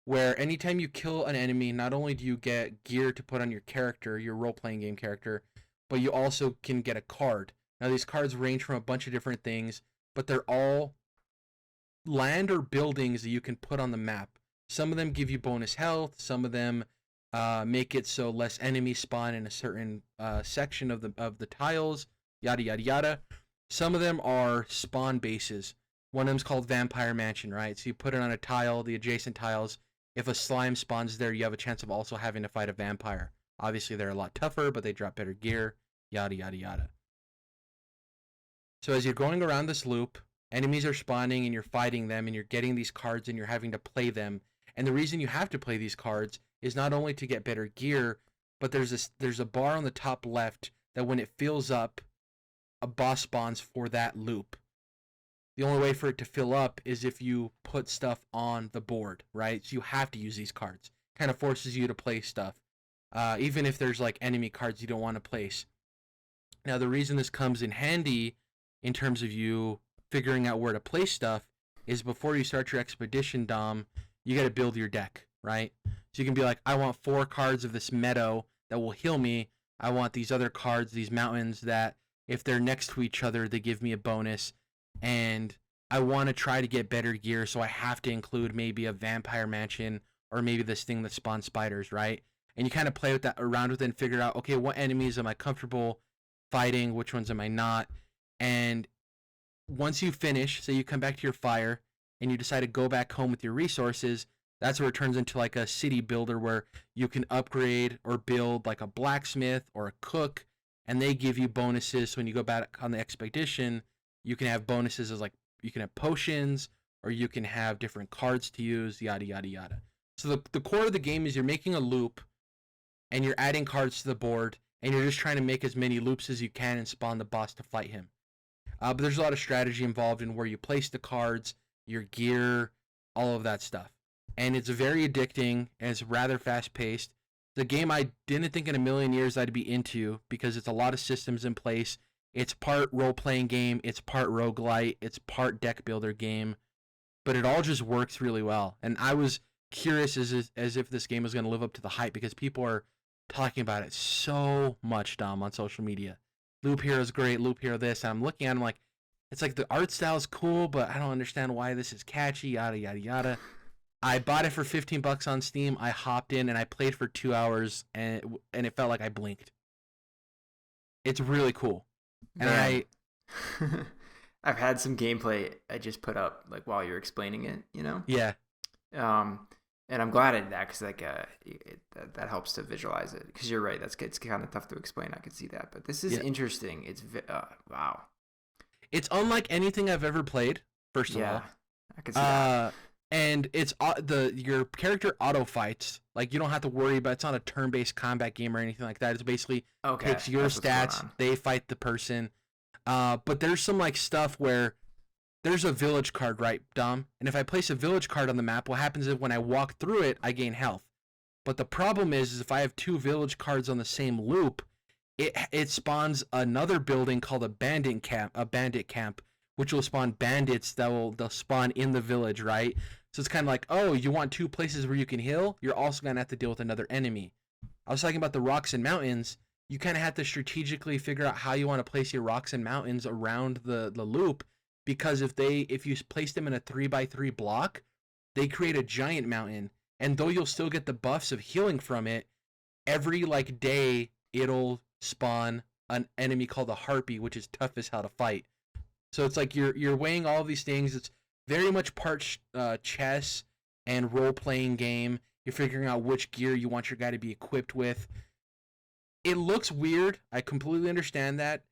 where anytime you kill an enemy, not only do you get gear to put on your character, your role-playing game character, but you also can get a card. Now these cards range from a bunch of different things, but they're all land or buildings that you can put on the map. Some of them give you bonus health, some of them make it so less enemies spawn in a certain section of the tiles, yada yada yada. Some of them are spawn bases. One of them's called Vampire Mansion, right? So you put it on a tile, the adjacent tiles. If a slime spawns there, you have a chance of also having to fight a vampire. Obviously, they're a lot tougher, but they drop better gear, yada yada yada. So as you're going around this loop, enemies are spawning and you're fighting them, and you're getting these cards and you're having to play them. And the reason you have to play these cards is not only to get better gear, but there's a bar on the top left that when it fills up, a boss spawns for that loop. The only way for it to fill up is if you put stuff on the board, right? So you have to use these cards. Kind of forces you to play stuff. Even if there's like enemy cards you don't want to place. Now the reason this comes in handy in terms of you figuring out where to place stuff is before you start your expedition, Dom, you got to build your deck, right? So you can be like, I want 4 cards of this meadow that will heal me. I want these other cards, these mountains that if they're next to each other, they give me a bonus. And I want to try to get better gear, so I have to include maybe a vampire mansion or maybe this thing that spawns spiders, right? And you kind of play with that around with it and figure out, okay, what enemies am I comfortable fighting? Which ones am I not? And once you finish, say you come back to your fire and you decide to go back home with your resources, that's where it turns into like a city builder where you can upgrade or build like a blacksmith or a cook, and they give you bonuses. So when you go back on the expedition, you can have bonuses as like you can have potions or you can have different cards to use, yada yada yada. So the core of the game is you're making a loop and you're adding cards to the board and you're just trying to make as many loops as you can and spawn the boss to fight him. But there's a lot of strategy involved in where you place the cards, your gear, all of that stuff. And it's very addicting and it's rather fast paced. The game I didn't think in a million years I'd be into because it's a lot of systems in place. It's part role playing game, it's part roguelite, it's part deck builder game, but it all just works really well. And I was curious as if this game was going to live up to the hype because people are talking about it so much, Dom, on social media. Loop Hero's great, Loop Hero this. And I'm looking at it, I'm like, it's like the art style's cool, but I don't understand why this is catchy, yada, yada, yada. I bought it for $15 on Steam. I hopped in and I played for 2 hours, and it felt like I blinked. It's really cool. And Man. I've had some gameplay I just put up like while you're explaining it, you know? Yeah. And I'm glad I did that because like that helps to visualize it. Because you're right, it's kind of tough to explain. I could see that, but this is interesting. It's wow. It's unlike anything I've ever played. First of all, I could see that. And it's your character auto fights. Like you don't have to worry about. It's not a turn-based combat game or anything like that. It's basically takes your stats. They fight the person. But there's some like stuff where there's a village card, right, Dom? And if I place a village card on the map, what happens is when I walk through it, I gain health. But the problem is if I have 2 village cards on the same loop, it spawns another building called a bandit camp, which will spawn bandits they'll spawn in the village, right? So it's kind of like, oh, you want 2 places where you can heal? You're also going to have to deal with another enemy. I was talking about the rocks and mountains. You kind of have to strategically figure out how you want to place your rocks and mountains around the loop, because if you place them in a 3x3 block, they create a giant mountain. And though you'll still get the buffs of healing from it, every like day it'll spawn an enemy called a harpy, which is tough as hell to fight. So it's like you're weighing all of these things. It's very much part chess and role-playing game. You're figuring out which gear you want your guy to be equipped with. It looks weird. I completely understand that.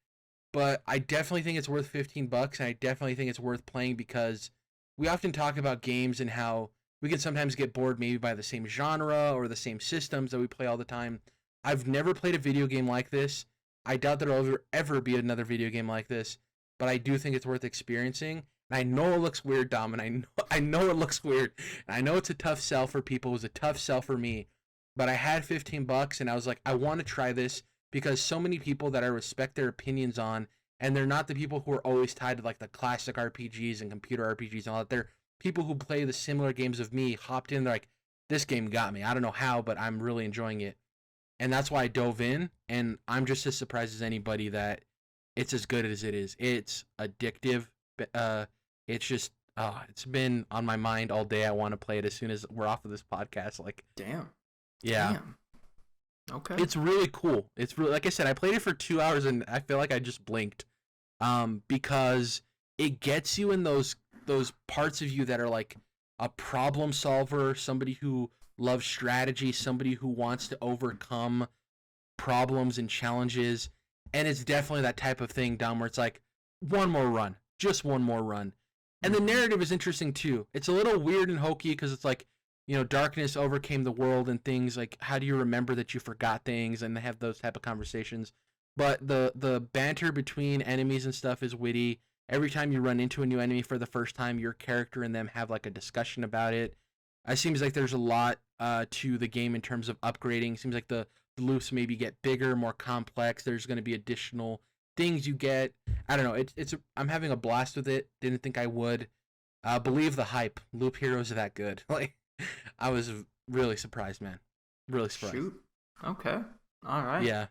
But I definitely think it's worth $15, and I definitely think it's worth playing because we often talk about games and how we can sometimes get bored maybe by the same genre or the same systems that we play all the time. I've never played a video game like this. I doubt there'll ever be another video game like this, but I do think it's worth experiencing. And I know it looks weird, Dom, and I know it looks weird. And I know it's a tough sell for people. It was a tough sell for me. But I had $15, and I was like, I want to try this because so many people that I respect their opinions on, and they're not the people who are always tied to like the classic RPGs and computer RPGs and all that. They're people who play the similar games of me, hopped in, they're like, this game got me. I don't know how, but I'm really enjoying it. And that's why I dove in, and I'm just as surprised as anybody that it's as good as it is. It's addictive. It's just, it's been on my mind all day. I want to play it as soon as we're off of this podcast. Like, damn. Yeah. Damn. Okay. It's really cool. It's really, like I said, I played it for 2 hours and I feel like I just blinked. Because it gets you in those parts of you that are like a problem solver, somebody who loves strategy, somebody who wants to overcome problems and challenges. And it's definitely that type of thing, Dom, where it's like, one more run. Just one more run. And the narrative is interesting too. It's a little weird and hokey because it's like, you know, darkness overcame the world and things like, how do you remember that you forgot things, and they have those type of conversations. But the banter between enemies and stuff is witty. Every time you run into a new enemy for the first time, your character and them have like a discussion about it. It seems like there's a lot to the game in terms of upgrading. It seems like the loops maybe get bigger, more complex. There's going to be additional things you get. I don't know. I'm having a blast with it. Didn't think I would. Believe the hype. Loop Heroes are that good. Like, I was really surprised, man. Really surprised. Shoot. Okay. All right. Yeah.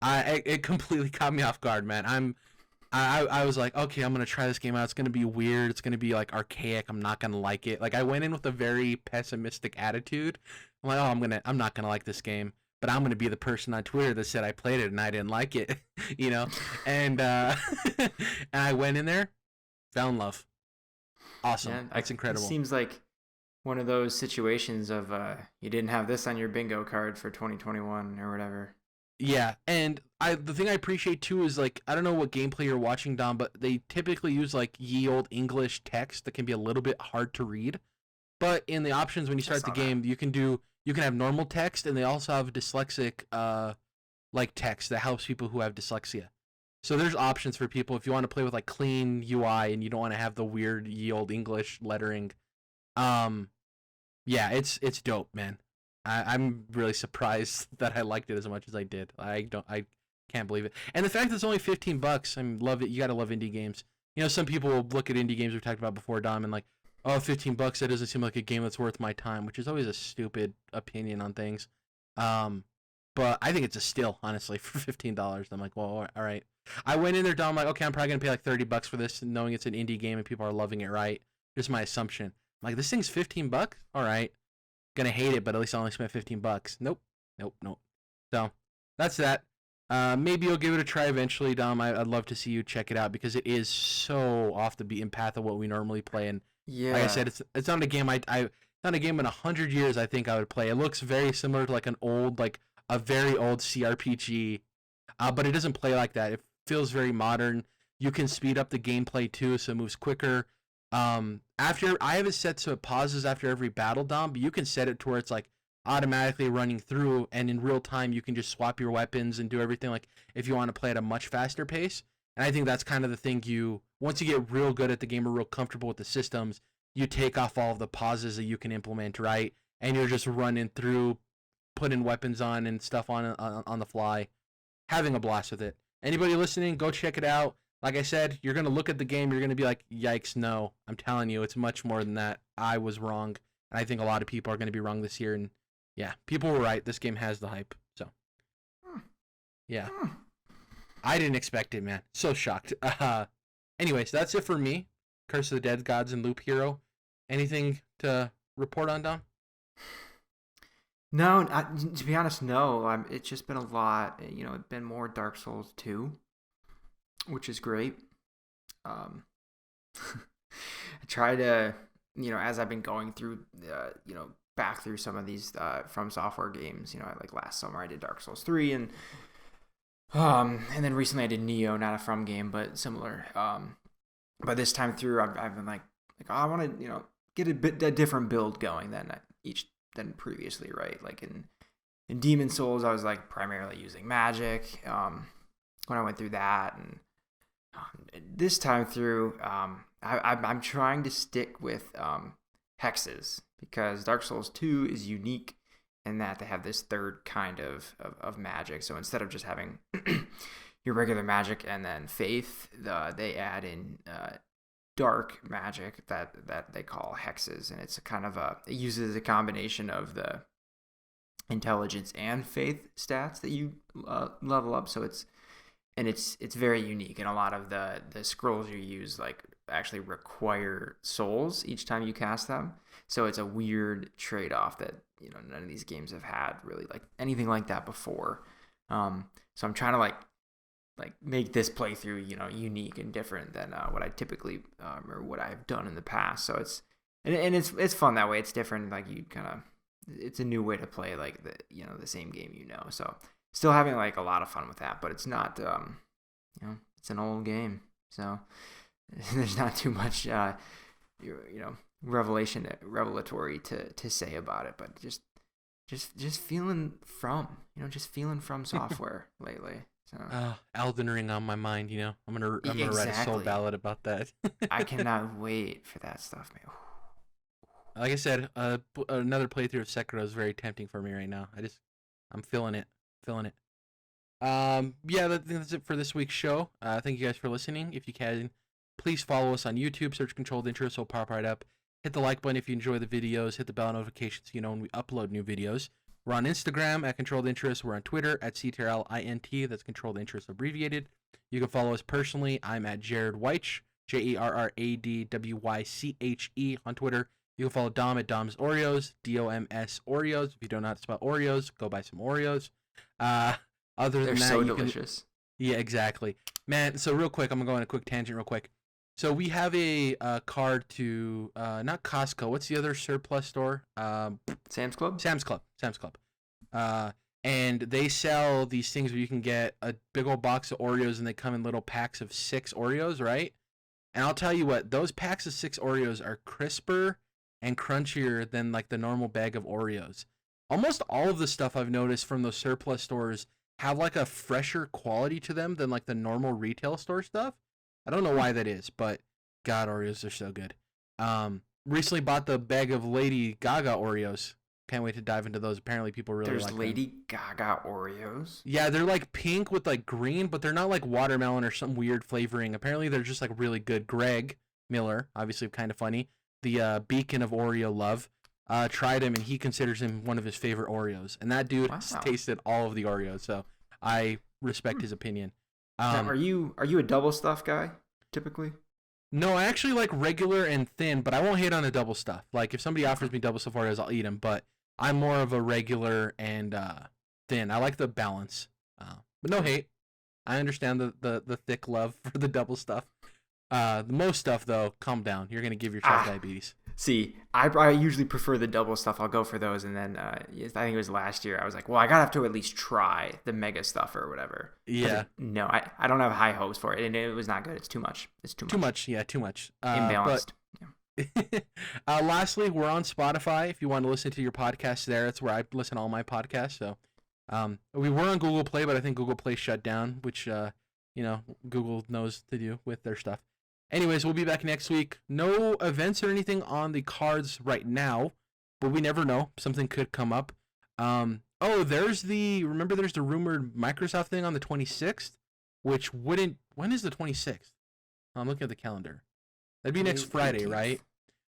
It completely caught me off guard, man. I was like, okay, I'm gonna try this game out. It's gonna be weird. It's gonna be like archaic. I'm not gonna like it. Like I went in with a very pessimistic attitude. I'm like, oh, I'm not gonna like this game. But I'm gonna be the person on Twitter that said I played it and I didn't like it, you know. And and I went in there, fell in love. Awesome. Yeah, that's incredible. It seems like one of those situations of you didn't have this on your bingo card for 2021 or whatever. Yeah, and the thing I appreciate too is like, I don't know what gameplay you're watching, Dom, but they typically use like ye old English text that can be a little bit hard to read. But in the options when you start the game, you can have normal text, and they also have dyslexic like text that helps people who have dyslexia. So there's options for people if you want to play with like clean UI and you don't want to have the weird ye old English lettering. Yeah, it's dope, man. I'm really surprised that I liked it as much as I did. I can't believe it. And the fact that it's only $15, I mean, love it. You gotta love indie games. Some people will look at indie games we've talked about before, Dom, and like, oh, $15, that doesn't seem like a game that's worth my time, which is always a stupid opinion on things. But I think it's a steal, honestly, for $15. I'm like, well, all right. I went in there, Dom, like, okay, I'm probably gonna pay like $30 for this, knowing it's an indie game and people are loving it, right? Just my assumption. I'm like, this thing's $15? All right. Gonna hate it, but at least I only spent $15. Nope. So that's that. Maybe you'll give it a try eventually, Dom. I'd love to see you check it out because it is so off the beaten path of what we normally play. And like I said, it's not a game it's not a game in 100 years I think I would play. It looks very similar to like a very old CRPG, but it doesn't play like that. It feels very modern. You can speed up the gameplay too, so it moves quicker. After I have it set so it pauses after every battle, Dom, but you can set it to where it's like automatically running through, and in real time you can just swap your weapons and do everything like if you want to play at a much faster pace. And I think that's kind of the thing once you get real good at the game or real comfortable with the systems, you take off all of the pauses that you can implement, right? And you're just running through, putting weapons on and stuff on the fly, having a blast with it. Anybody listening, go check it out. Like I said, you're going to look at the game, you're going to be like, yikes, no. I'm telling you, it's much more than that. I was wrong. And I think a lot of people are going to be wrong this year. And yeah, people were right. This game has the hype. So, yeah. I didn't expect it, man. So shocked. Anyways, that's it for me. Curse of the Dead Gods and Loop Hero. Anything to report on, Dom? No, to be honest, no. It's just been a lot. It's been more Dark Souls 2. Which is great. I try to, as I've been going through, back through some of these From Software games. Like last summer I did Dark Souls 3, and then recently I did Neo, not a From game, but similar. But this time through, I've been like oh, I want to, get a different build going than previously, right? Like in Demon Souls, I was like primarily using magic. When I went through that, and this time through, I'm trying to stick with hexes, because Dark Souls 2 is unique in that they have this third kind of magic. So instead of just having your regular magic and then faith, they add in dark magic that they call hexes, and it's it uses a combination of the intelligence and faith stats that you level up. So it's very unique, and a lot of the scrolls you use actually require souls each time you cast them. So it's a weird trade-off that none of these games have had really anything like that before. So I'm trying to make this playthrough unique and different than what I typically or what I've done in the past. So it's fun that way. It's different. It's a new way to play the same game. So still having a lot of fun with that, but it's not it's an old game, so there's not too much revelatory to say about it, but just feeling from software lately. So Elden Ring on my mind, I'm gonna write a soul ballad about that. I cannot wait for that stuff, man. Like I said, another playthrough of Sekiro is very tempting for me right now. I'm feeling it. Yeah, that's it for this week's show. Thank you guys for listening. If you can, please follow us on YouTube, search Controlled Interest, so pop right up. Hit the like button if you enjoy the videos. Hit the bell notifications so when we upload new videos. We're on Instagram at Controlled Interest. We're on Twitter at CTRLINT. That's Controlled Interest abbreviated. You can follow us personally. I'm at Jerrad Wyche, JERRADWYCHE on Twitter. You can follow Dom at Dom's Oreos, DOMS Oreos. If you don't know how to spell Oreos, go buy some Oreos. Other than that, they're so delicious. Yeah, exactly, man. So real quick, I'm gonna go on a quick tangent, real quick. So we have a card to not Costco. What's the other surplus store? Sam's Club. Sam's Club. And they sell these things where you can get a big old box of Oreos, and they come in little packs of 6 Oreos, right? And I'll tell you what, those packs of 6 Oreos are crisper and crunchier than the normal bag of Oreos. Almost all of the stuff I've noticed from those surplus stores have like a fresher quality to them than like the normal retail store stuff. I don't know why that is, but God, Oreos are so good. Recently bought the bag of Lady Gaga Oreos. Can't wait to dive into those. Apparently people really like them. There's Lady Gaga Oreos? Yeah, they're like pink with like green, but they're not like watermelon or some weird flavoring. Apparently they're just like really good. Greg Miller, obviously kind of funny, the beacon of Oreo love, tried him, and he considers him one of his favorite Oreos. And that dude has tasted all of the Oreos, so I respect his opinion. Now, are you a double stuff guy typically? No, I actually like regular and thin, but I won't hate on a double stuff. Like if somebody offers me double stuff Oreos, I'll eat them. But I'm more of a regular and thin. I like the balance, but no hate. I understand the thick love for the double stuff. The most stuff though, calm down. You're gonna give yourself diabetes. See, I usually prefer the double stuff. I'll go for those, and then I think it was last year. I was like, well, I gotta have to at least try the mega stuff or whatever. Yeah. No, I don't have high hopes for it, and it was not good. It's too much. It's too much. Too much. Yeah, too much. Imbalanced. Lastly, we're on Spotify. If you want to listen to your podcast there, that's where I listen to all my podcasts. So, we were on Google Play, but I think Google Play shut down, which Google knows to do with their stuff. Anyways, we'll be back next week. No events or anything on the cards right now, but we never know. Something could come up. There's the rumored Microsoft thing on the 26th, which when is the 26th? I'm looking at the calendar. That'd be next Friday, right?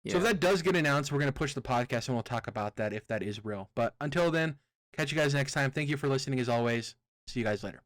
Yeah. So if that does get announced, we're going to push the podcast and we'll talk about that if that is real. But until then, catch you guys next time. Thank you for listening as always. See you guys later.